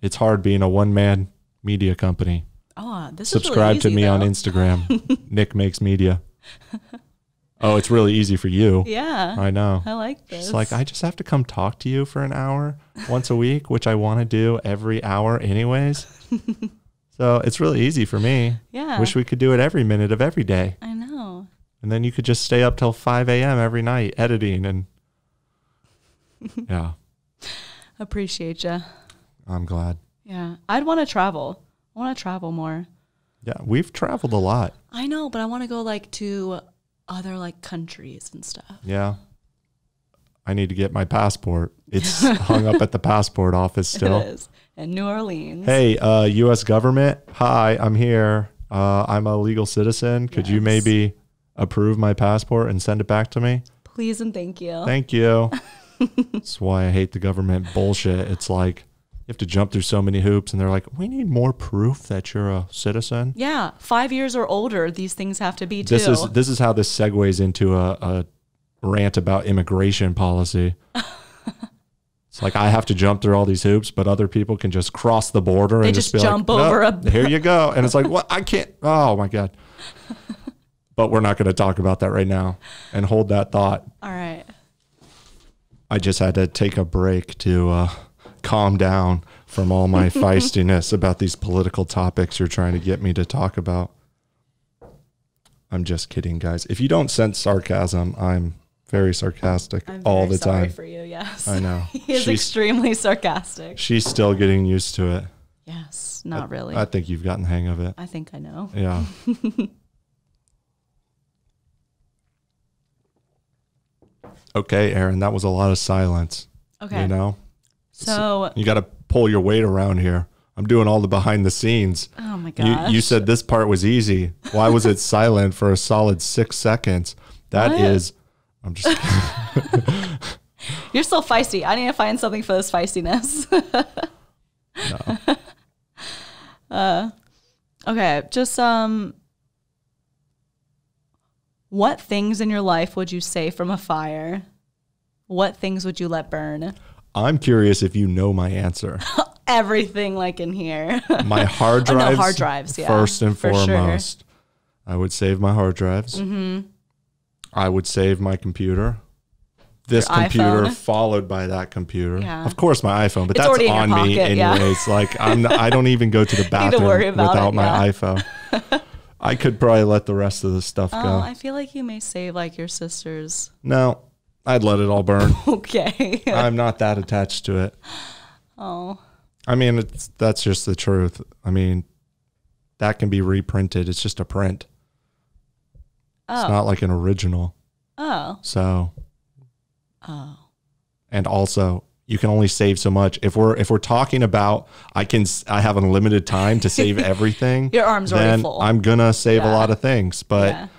It's hard being a one-man media company. Oh, this Subscribe is really easy, to me on though. Instagram. Nick Makes Media. Oh, it's really easy for you. Yeah. I know. I like this. It's like, I just have to come talk to you for an hour once a week, which I want to do every hour anyways. So it's really easy for me. Yeah. Wish we could do it every minute of every day. I know. And then you could just stay up till 5 a.m. every night editing and yeah. Appreciate you. I'm glad. Yeah. I'd want to travel. I want to travel more. Yeah, we've traveled a lot. I know, but I want to go like to other like countries and stuff. Yeah. I need to get my passport. It's hung up at the passport office still. It is. In New Orleans. Hey, U.S. government. Hi, I'm here. I'm a legal citizen. Could you Yes. maybe approve my passport and send it back to me? Please and thank you. Thank you. That's why I hate the government bullshit. It's like you have to jump through so many hoops and they're like, we need more proof that you're a citizen. Yeah. 5 years or older, these things have to be too. This is how this segues into a rant about immigration policy. It's like I have to jump through all these hoops, but other people can just cross the border and just be jump like, over nope, here you go. And it's like, what? I can't. Oh my God. But we're not going to talk about that right now and hold that thought. All right. I just had to take a break to calm down from all my feistiness about these political topics you're trying to get me to talk about. I'm just kidding, guys. If you don't sense sarcasm, I'm very sarcastic all the time. Sorry for you, yes. I know. He is extremely sarcastic. She's still getting used to it. Yes, not really. I think you've gotten the hang of it. I think I know. Yeah. Okay, Erin, that was a lot of silence. Okay. You know? So You got to pull your weight around here. I'm doing all the behind the scenes. oh my gosh. You said this part was easy. Why was it silent for a solid 6 seconds? That What? is, I'm just You're still feisty. I need to find something for this feistiness. No. Okay, just what things in your life would you save from a fire? What things would you let burn? I'm curious if you know my answer. Everything like in here. My hard drives. Oh, no, hard drives, yeah. First and for foremost. Sure. I would save my hard drives. Mm-hmm. I would save my computer. This your computer iPhone. Followed by that computer. Yeah. Of course, my iPhone, but it's that's on pocket, me anyways. Yeah. Like I don't even go to the bathroom without my iPhone. I could probably let the rest of the stuff go. I feel like you may save like your sister's. No, I'd let it all burn. Okay. I'm not that attached to it. Oh. I mean, that's just the truth. I mean, that can be reprinted. It's just a print. Oh. It's not like an original. Oh. So. Oh. And also, you can only save so much. If we're talking about I have unlimited time to save everything. Your arm's already full. I'm gonna save a lot of things. But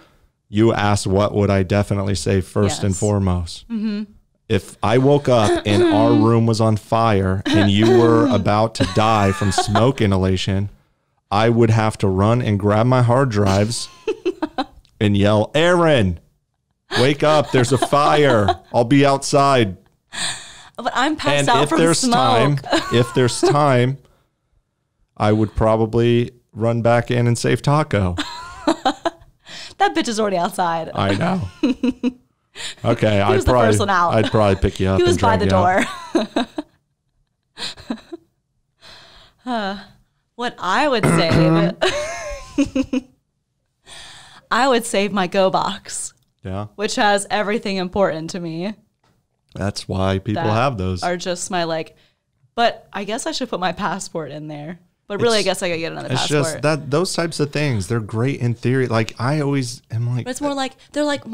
you asked what would I definitely save first and foremost. Mm-hmm. If I woke up and our room was on fire and you were about to die from smoke inhalation, I would have to run and grab my hard drives and yell, "Erin, wake up, there's a fire. I'll be outside." But I'm passed out from smoke. If there's time, I would probably run back in and save Taco. That bitch is already outside. I know. Okay, I'd probably pick you up. He was by the door. What I would save, I would save my Go box. Yeah. Which has everything important to me. That's why people have those. Are just my but I guess I should put my passport in there. But really, I guess I gotta get another passport. It's just those types of things, they're great in theory. Like I always am like. But it's more like they're like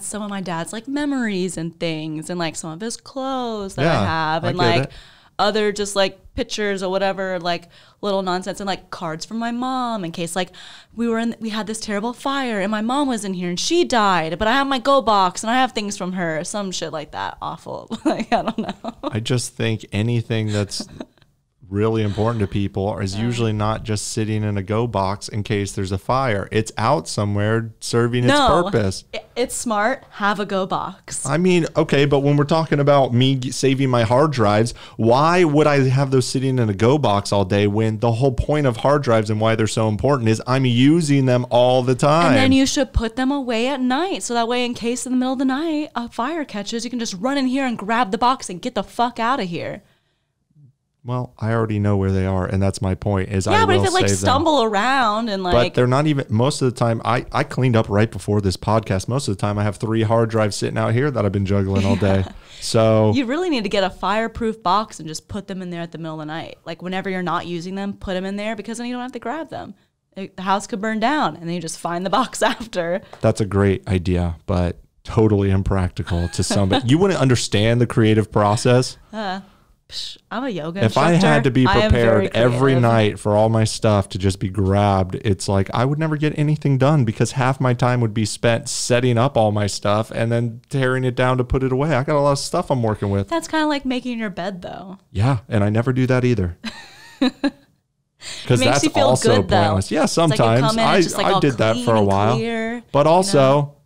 some of my dad's like memories and things, and like some of his clothes that I have, and like other just like pictures or whatever, like little nonsense, and like cards from my mom in case like we had this terrible fire and my mom was in here and she died, but I have my Go box and I have things from her, some shit like that. Awful. Like I don't know. I just think anything that's really important to people is usually not just sitting in a Go box in case there's a fire. It's out somewhere serving its purpose. It's smart. Have a Go box. I mean, okay, but when we're talking about me saving my hard drives, why would I have those sitting in a Go box all day when the whole point of hard drives and why they're so important is I'm using them all the time? And then you should put them away at night. So that way, in case in the middle of the night a fire catches, you can just run in here and grab the box and get the fuck out of here. Well, I already know where they are, and that's my point. Is but if it like stumble around and like, but they're not even. Most of the time, I cleaned up right before this podcast. Most of the time, I have 3 hard drives sitting out here that I've been juggling all day. So you really need to get a fireproof box and just put them in there at the middle of the night. Like whenever you're not using them, put them in there because then you don't have to grab them. The house could burn down, and then you just find the box after. That's a great idea, but totally impractical to somebody. You wouldn't understand the creative process. I'm a yoga instructor. If I had to be prepared every night for all my stuff to just be grabbed, it's like I would never get anything done because half my time would be spent setting up all my stuff and then tearing it down to put it away. I got a lot of stuff I'm working with. That's kind of like making your bed, though. Yeah, and I never do that either. Because that's also good, pointless. Though. Yeah, sometimes I did that for a while. Clear, but also,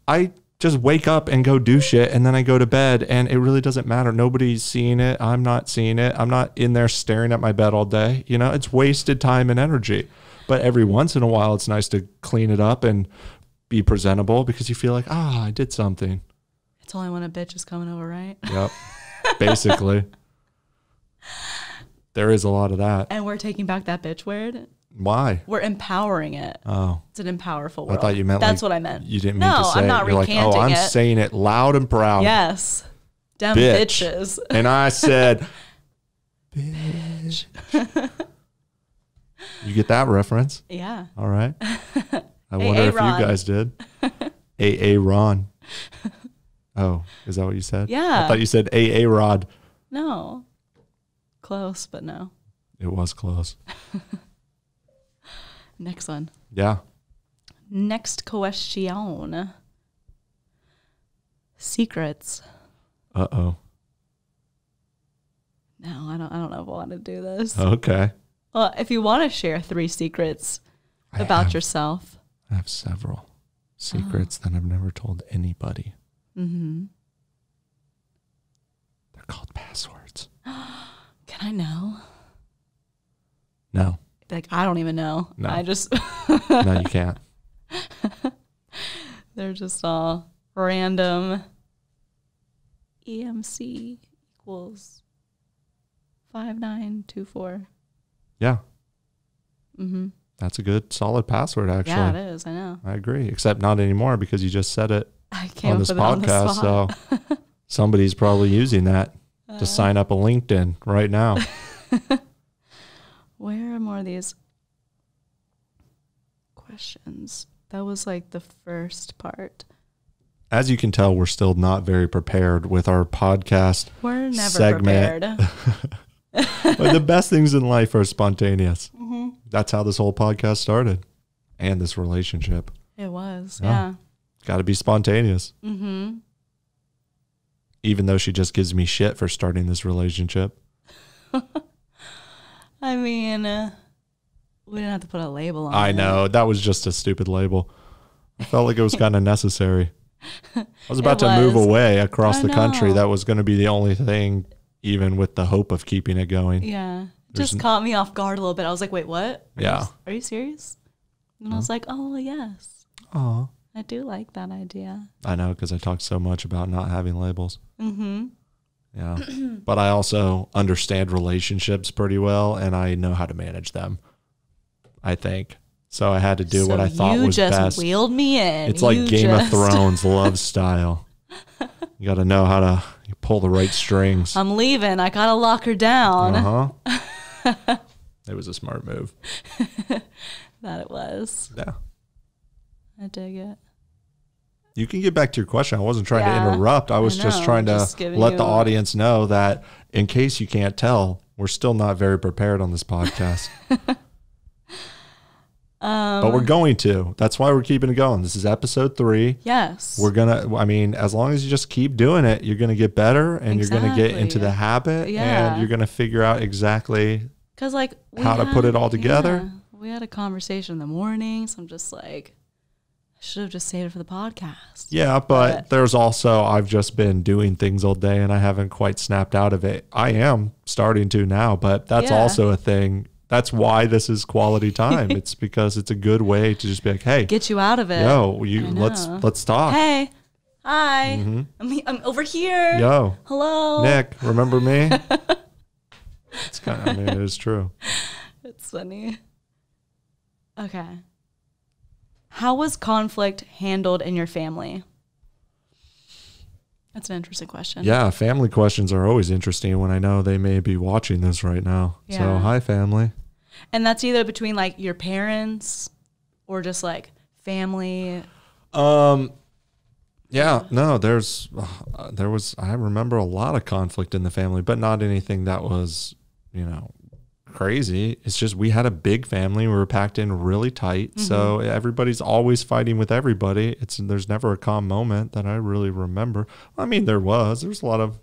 I just wake up and go do shit, and then I go to bed, and it really doesn't matter. Nobody's seeing it. I'm not seeing it. I'm not in there staring at my bed all day. You know, it's wasted time and energy. But every once in a while, it's nice to clean it up and be presentable because you feel like, I did something. It's only when a bitch is coming over, right? Yep. Basically. There is a lot of that. And we're taking back that bitch word. Why? We're empowering it. Oh. It's an empowerful world. I thought you meant that's what I meant. You didn't mean to say I'm not recanting it. I'm saying it loud and proud. Yes. Dumb bitches. And I said, bitch. You get that reference? Yeah. All right. I wonder if you guys did. A.A. Ron. Oh, is that what you said? Yeah. I thought you said A.A. Rod. No. Close, but no. It was close. Next one. Yeah. Next question. Secrets. Uh-oh. No, I don't know if I want to do this. Okay. Well, if you want to share 3 secrets about yourself. I have several secrets that I've never told anybody. Mm-hmm. They're called passwords. Can I know? No. Like, I don't even know. No. I just... No, you can't. They're just all random. EMC equals 5924. Yeah. Mm-hmm. That's a good, solid password, actually. Yeah, it is. I know. I agree. Except not anymore because you just said it on this podcast. On so somebody's probably using that to sign up a LinkedIn right now. Where are more of these questions? That was like the first part. As you can tell, we're still not very prepared with our podcast. We're never segment. prepared. But the best things in life are spontaneous. Mm-hmm. That's how this whole podcast started. And this relationship. It was, yeah. Got to be spontaneous. Mm-hmm. Even though she just gives me shit for starting this relationship. I mean, we didn't have to put a label on it. I know. That was just a stupid label. I felt like it was kind of necessary. I was about to move away across the country. That was going to be the only thing, even with the hope of keeping it going. Yeah. Just caught me off guard a little bit. I was like, wait, what? Are you serious? And I was like, oh, yes. Oh, I do like that idea. I know, because I talked so much about not having labels. Mm-hmm. Yeah. But I also understand relationships pretty well, and I know how to manage them, I think. So I had to do what I thought was best. You just wheeled me in. It's like Game of Thrones love style. You got to know how to pull the right strings. I'm leaving. I got to lock her down. Uh-huh. It was a smart move. That it was. Yeah. I dig it. You can get back to your question. I wasn't trying to interrupt. I was just trying to let the audience know that in case you can't tell, we're still not very prepared on this podcast. But we're going to. That's why we're keeping it going. This is episode 3. Yes. We're going to, I mean, as long as you just keep doing it, you're going to get better and you're going to get into the habit and you're going to figure out exactly how to put it all together. Yeah. We had a conversation in the morning, so I'm just like, I should have just saved it for the podcast. Yeah, but there's also, I've just been doing things all day and I haven't quite snapped out of it. I am starting to now, but that's also a thing. That's why this is quality time. It's because it's a good way to just be like, hey, get you out of it. Yo, let's talk. Hey, hi, I'm over here. Yo, hello, Nick. Remember me? It's kind of, I mean, it is true. It's funny. Okay. How was conflict handled in your family? That's an interesting question. Yeah, family questions are always interesting when I know they may be watching this right now. Yeah. So, hi, family. And that's either between like your parents or just like family. Yeah, no, there was, I remember a lot of conflict in the family, but not anything that was, crazy. It's just we had a big family. We were packed in really tight. Mm-hmm. So everybody's always fighting with everybody. There's never a calm moment that I really remember. I mean, there was a lot of,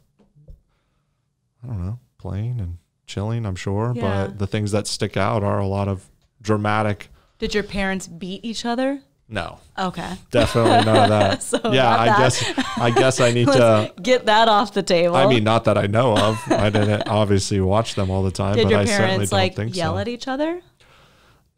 I don't know, playing and chilling, I'm sure. Yeah. But the things that stick out are a lot of dramatic. Did your parents beat each other? No. Okay. Definitely none of that. So yeah, I guess I need to get that off the table. I mean, not that I know of. I didn't obviously watch them all the time. Did but your I parents certainly don't think yell at each other?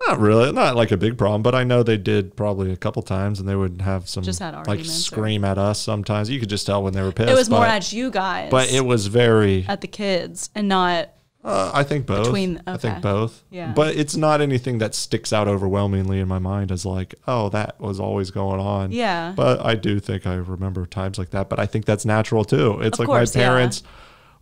Not really. Not like a big problem, but I know they did probably a couple times, and they would have some scream at us sometimes. You could just tell when they were pissed. It was more at you guys. But it was very at the kids and not. I think both. I think both. Yeah. But it's not anything that sticks out overwhelmingly in my mind as like, oh, that was always going on. Yeah. But I do think I remember times like that. But I think that's natural too. It's like my parents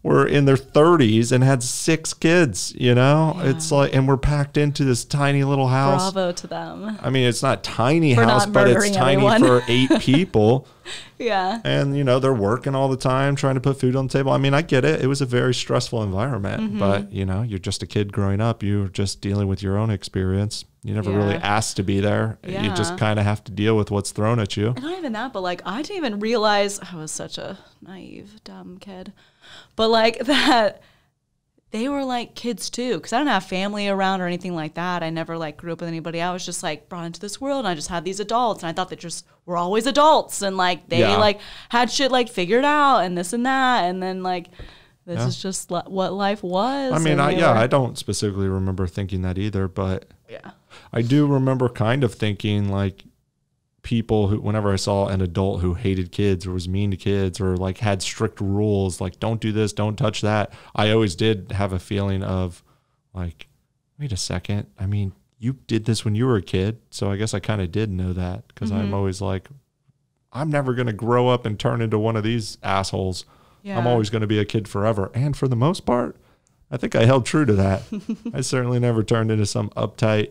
were in their 30s and had 6 kids, Yeah. It's like, and we're packed into this tiny little house. Bravo to them. I mean, it's not tiny house, but it's tiny for 8 people. Yeah. And, they're working all the time, trying to put food on the table. I mean, I get it. It was a very stressful environment, but, you're just a kid growing up. You're just dealing with your own experience. You never really asked to be there. Yeah. You just kind of have to deal with what's thrown at you. And not even that, but I didn't even realize I was such a naive, dumb kid. But that they were like kids too, because I didn't have family around or anything like that. I never like grew up with anybody. I was just like brought into this world, and I just had these adults, and I thought they just were always adults, and like they like had shit like figured out and this and that, and then like this is just what life was. I mean, I don't specifically remember thinking that either, but I do remember kind of thinking like people who, whenever I saw an adult who hated kids or was mean to kids or like had strict rules, like don't do this, don't touch that, I always did have a feeling of like, wait a second, I mean, you did this when you were a kid, so I guess I kind of did know that, because I'm always like, I'm never going to grow up and turn into one of these assholes. I'm always going to be a kid forever. And for the most part, I think I held true to that. I certainly never turned into some uptight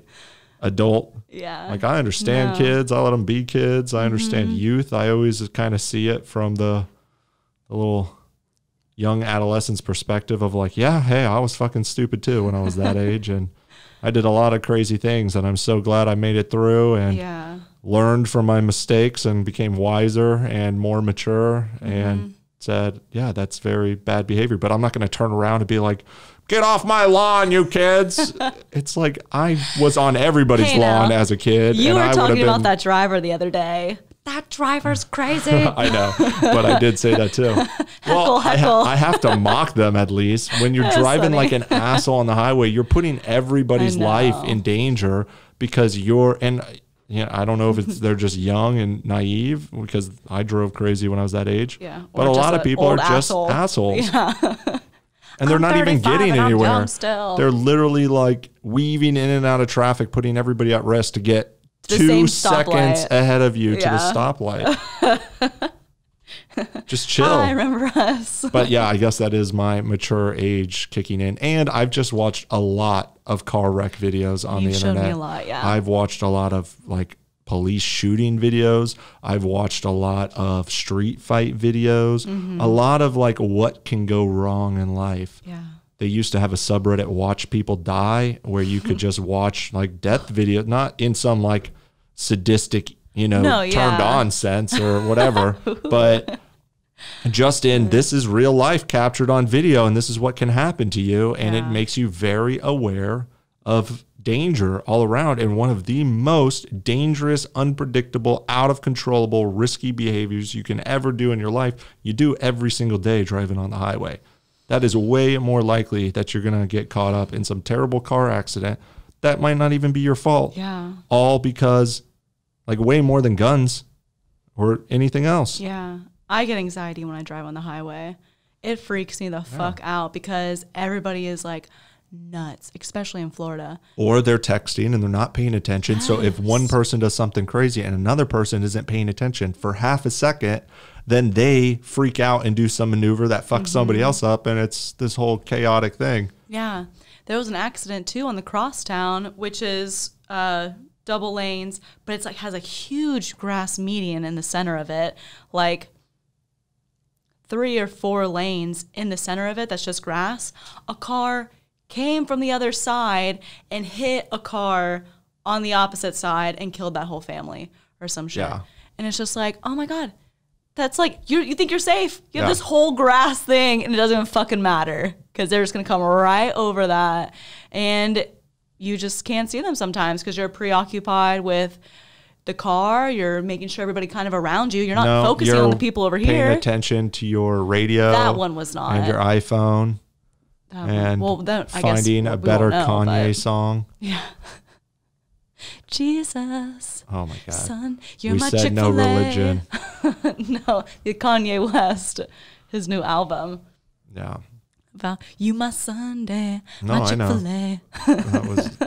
adult. Like I understand kids. I let them be kids. I understand youth. I always kind of see it from the little young adolescent's perspective of like, yeah, hey, I was fucking stupid too when I was that age. And I did a lot of crazy things, and I'm so glad I made it through and learned from my mistakes and became wiser and more mature and said, yeah, that's very bad behavior, but I'm not going to turn around and be like, get off my lawn, you kids. It's like I was on everybody's lawn as a kid. You were talking about that driver the other day. That driver's crazy. I know, but I did say that too. Well, heckle. I have to mock them at least. When you're driving like an asshole on the highway, you're putting everybody's life in danger because I don't know if they're just young and naive, because I drove crazy when I was that age. Yeah. But a lot of people are just assholes. Yeah. And they're not even getting anywhere. They're literally like weaving in and out of traffic, putting everybody at risk to get 2 seconds ahead of you to the stoplight. Just chill. I remember us. But yeah, I guess that is my mature age kicking in. And I've just watched a lot of car wreck videos on the internet. Showed me a lot, I've watched a lot of like police shooting videos. I've watched a lot of street fight videos. A lot of like what can go wrong in life. Yeah. They used to have a subreddit, Watch People Die, where you could just watch like death videos, not in some like sadistic, turned on sense or whatever, but just in this is real life captured on video, and this is what can happen to you. And it makes you very aware of danger all around. And one of the most dangerous, unpredictable, out of controllable, risky behaviors you can ever do in your life, you do every single day driving on the highway. That is way more likely that you're going to get caught up in some terrible car accident that might not even be your fault. Yeah. All because, like, way more than guns or anything else. Yeah. I get anxiety when I drive on the highway. It freaks me the fuck out because everybody is like nuts, especially in Florida. Or they're texting and they're not paying attention. Yes. So if one person does something crazy and another person isn't paying attention for half a second, then they freak out and do some maneuver that fucks somebody else up, and it's this whole chaotic thing. Yeah. There was an accident too on the crosstown, which is double lanes, but it's like has a huge grass median in the center of it, like 3 or 4 lanes in the center of it that's just grass. A car came from the other side and hit a car on the opposite side and killed that whole family or some shit. Yeah. And it's just like, oh my God, that's like, you think you're safe. You have this whole grass thing and it doesn't even fucking matter because they're just going to come right over that. And you just can't see them sometimes because you're preoccupied with the car. You're making sure everybody kind of around you. You're not focusing on the people over here. Paying attention to your radio. That one was not. And your iPhone. And finding a better Kanye song. Yeah. Jesus. Oh my God. Son, you're my Chick-fil-A. No religion. No, Kanye West, his new album. Yeah. You my Sunday, my Chick-fil-A. That was,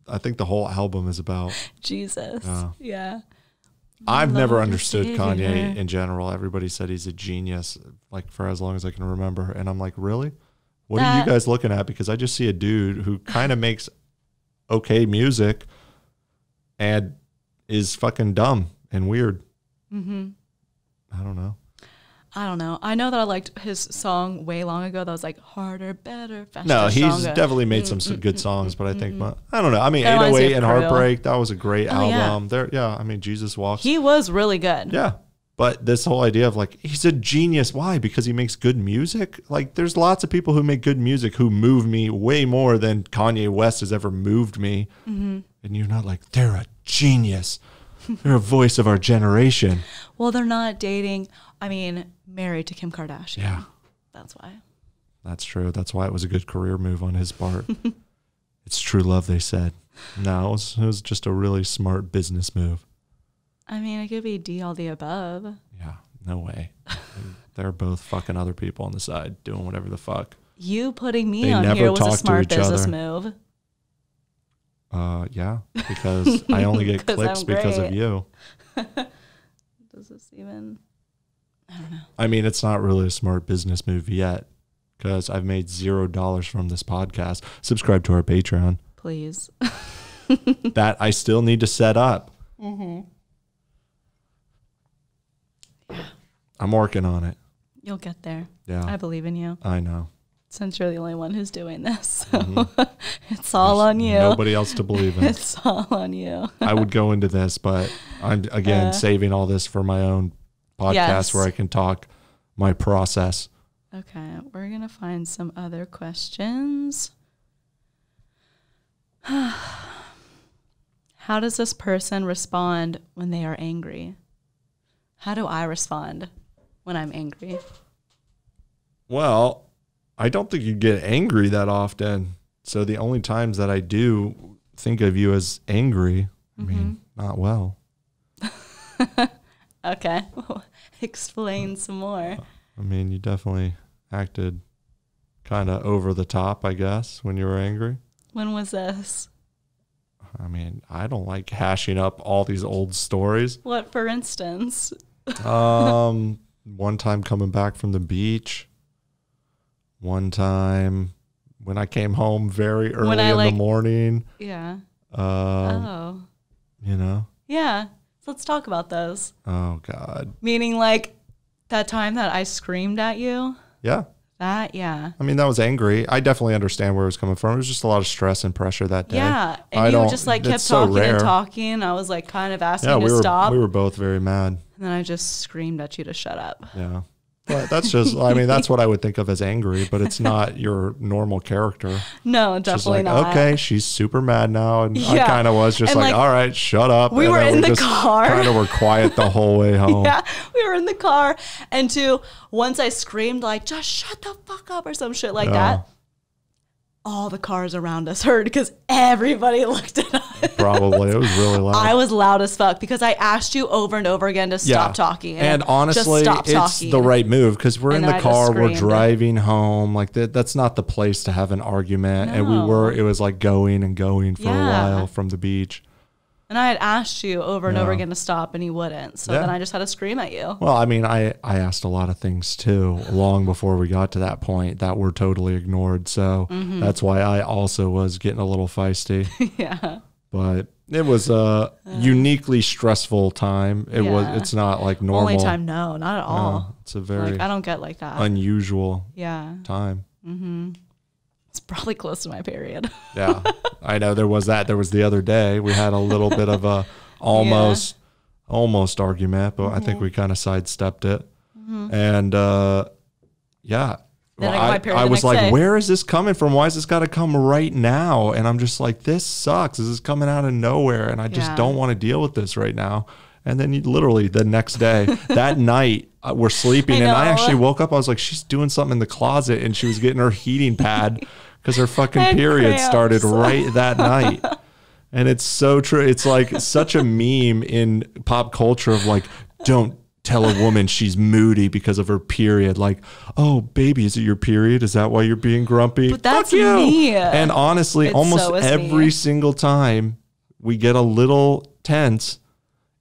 I think the whole album is about Jesus. Yeah. I've never understood Kanye in general. Everybody said he's a genius, like for as long as I can remember. And I'm like, really? What are you guys looking at? Because I just see a dude who kind of makes okay music and is fucking dumb and weird. I don't know. I know that I liked his song way long ago. That was like harder, better, faster, No, he's stronger. Definitely made some good songs, but I think, I don't know. I mean, 808 and Heartbreak, that was a great album. Yeah. I mean, Jesus Walks. He was really good. Yeah. But this whole idea of like, he's a genius. Why? Because he makes good music? Like, there's lots of people who make good music who move me way more than Kanye West has ever moved me. Mm-hmm. And you're not like, they're a genius. They're a voice of our generation. Well, they're not dating. I mean, married to Kim Kardashian. Yeah. That's why. That's true. That's why it was a good career move on his part. It's true love, they said. No, it was just a really smart business move. I mean, it could be D all the above. Yeah, no way. They're both fucking other people on the side doing whatever the fuck. You putting me on here was a smart business move. Yeah, because I only get clicks because of you. Does this even... I don't know. I mean, it's not really a smart business move yet because I've made $0 from this podcast. Subscribe to our Patreon. Please. That I still need to set up. Mm-hmm. Yeah. I'm working on it. You'll get there. Yeah. I believe in you. I know. Since you're the only one who's doing this. So it's all on you. Nobody else to believe in. It's all on you. I would go into this, but I'm, again, saving all this for my own podcast where I can talk my process. Okay. We're going to find some other questions. How does this person respond when they are angry? How do I respond when I'm angry? Well, I don't think you get angry that often. So the only times that I do think of you as angry, I mean, not well. Okay. Explain some more. I mean, you definitely acted kind of over the top, I guess, when you were angry. When was this? I mean, I don't like hashing up all these old stories. What, for instance? One time coming back from the beach. One time when I came home very early in the morning. Yeah. You know? Yeah. So let's talk about those. Oh, God. Meaning like that time that I screamed at you? Yeah. That, yeah. I mean, that was angry. I definitely understand where it was coming from. It was just a lot of stress and pressure that day. Yeah. And you just like kept talking and talking. I was like kind of asking to stop. We were both very mad. And then I just screamed at you to shut up. Yeah. But that's just, I mean, that's what I would think of as angry, but it's not your normal character. No, definitely not. Okay, she's super mad now. And I kind of was just like, all right, shut up. We were in the car. Kind of were quiet the whole way home. Yeah, we were in the car. And once I screamed like, just shut the fuck up or some shit like that, all the cars around us heard because everybody looked at us. Probably. It was really loud. I was loud as fuck because I asked you over and over again to stop talking. And honestly, it's the right move because we're in the car, we're driving home. Like that's not the place to have an argument. No. And it was like going for a while from the beach. And I had asked you over and over again to stop, and you wouldn't. So then I just had to scream at you. Well, I mean, I asked a lot of things, too, long before we got to that point that were totally ignored. So that's why I also was getting a little feisty. Yeah. But it was a uniquely stressful time. It's not like normal. Only time, no, not at all. No, it's a very I don't get like that. Unusual time. Mm-hmm. It's probably close to my period. Yeah, I know there was that. There was the other day. We had a little bit of a almost argument, but I think we kind of sidestepped it. And I was like, where is this coming from? Why has this got to come right now? And I'm just like, this sucks. This is coming out of nowhere. And I just don't want to deal with this right now. And then literally the next day, that night, we're sleeping. And I actually woke up. I was like, she's doing something in the closet. And she was getting her heating pad because her fucking period started right that night. And it's so true. It's like such a meme in pop culture of like, don't tell a woman she's moody because of her period. Like, oh, baby, is it your period? Is that why you're being grumpy? But that's me. And honestly, almost every single time we get a little tense,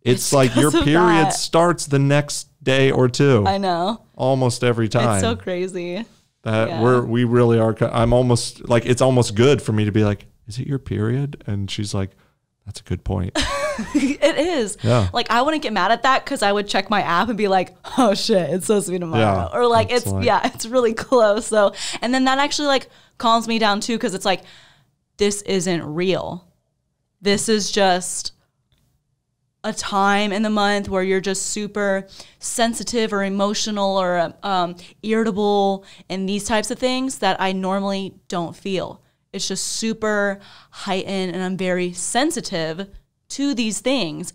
it's like your period starts the next day or two. I know. Almost every time. It's so crazy. We really are. I'm almost like, it's almost good for me to be like, is it your period? And she's like, that's a good point. It is. Yeah. Like, I wouldn't get mad at that because I would check my app and be like, oh shit, it's supposed to be tomorrow. Yeah, or like, it's really close. So, and then that actually like calms me down too because it's like, this isn't real. This is just a time in the month where you're just super sensitive or emotional or irritable and these types of things that I normally don't feel. It's just super heightened, and I'm very sensitive to these things.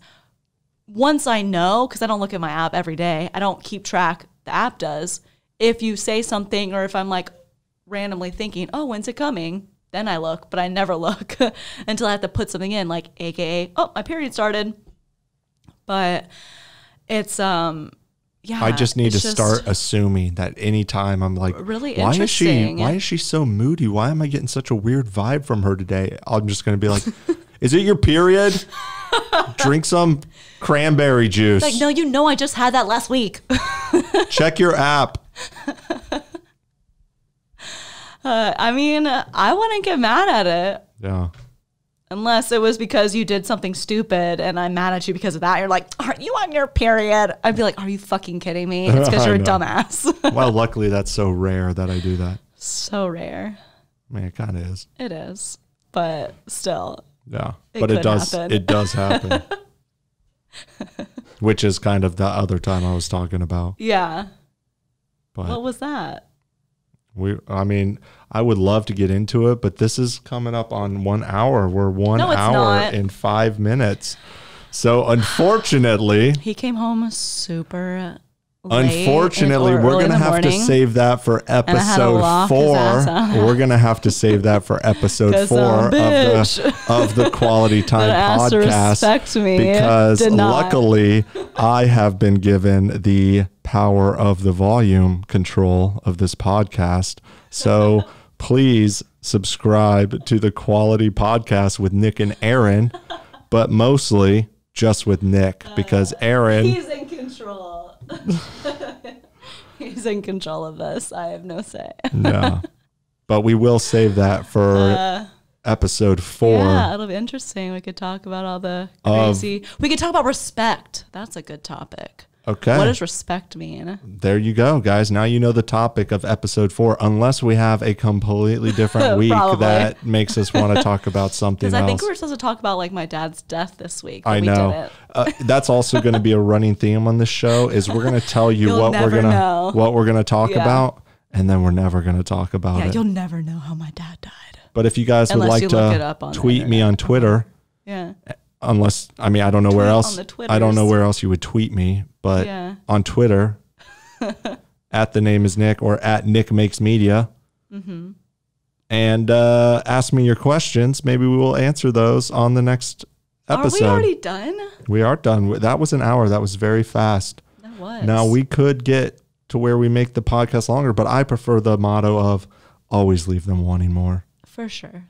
Once I know, because I don't look at my app every day, I don't keep track, the app does. If you say something, or if I'm like randomly thinking, oh, when's it coming? Then I look, but I never look until I have to put something in, like AKA, oh, my period started. But it's yeah. I just need to start assuming that anytime I'm like, really why interesting. Why is she so moody? Why am I getting such a weird vibe from her today? I'm just going to be like, is it your period? Drink some cranberry juice. Like, no, you know, I just had that last week. Check your app. I mean, I wouldn't get mad at it. Yeah. Unless it was because you did something stupid and I'm mad at you because of that. You're like, aren't you on your period? I'd be like, are you fucking kidding me? It's because you're a dumbass. Well, luckily that's so rare that I do that. So rare. I mean, it kind of is. It is. But still. Yeah. But it does happen. It does happen. Which is kind of the other time I was talking about. Yeah. But what was that? I mean, I would love to get into it, but this is coming up on 1 hour. We're 1 hour and 5 minutes. So unfortunately, he came home super late. Unfortunately, we're going to have to save that for episode 4. We're going to have to save that for episode 4 of the Quality Time podcast, because luckily I have been given the power of the volume control of this podcast. So please subscribe to the Quality Podcast with Nick and Erin, but mostly just with Nick, because Erin... He's in control. He's in control of this. I have no say. Yeah. But we will save that for episode 4. Yeah, it'll be interesting. We could talk about all the crazy... we could talk about respect. That's a good topic. Okay. What does respect mean? There you go, guys. Now you know the topic of episode 4, unless we have a completely different week that makes us want to talk about something else. Because I think we were supposed to talk about like my dad's death this week. I know. That's also going to be a running theme on this show, is we're going to tell you what we're going to talk about, and then we're never going to talk about it. Yeah, you'll never know how my dad died. But if you guys would like to tweet me on Twitter, unless, I mean, I don't know where else. I don't know where else you would tweet me, but on Twitter, at the name is Nick, or at Nick Makes Media, and ask me your questions. Maybe we will answer those on the next episode. Are we already done? We are done. That was an hour. That was very fast. That was. Now we could get to where we make the podcast longer, but I prefer the motto of always leave them wanting more. For sure.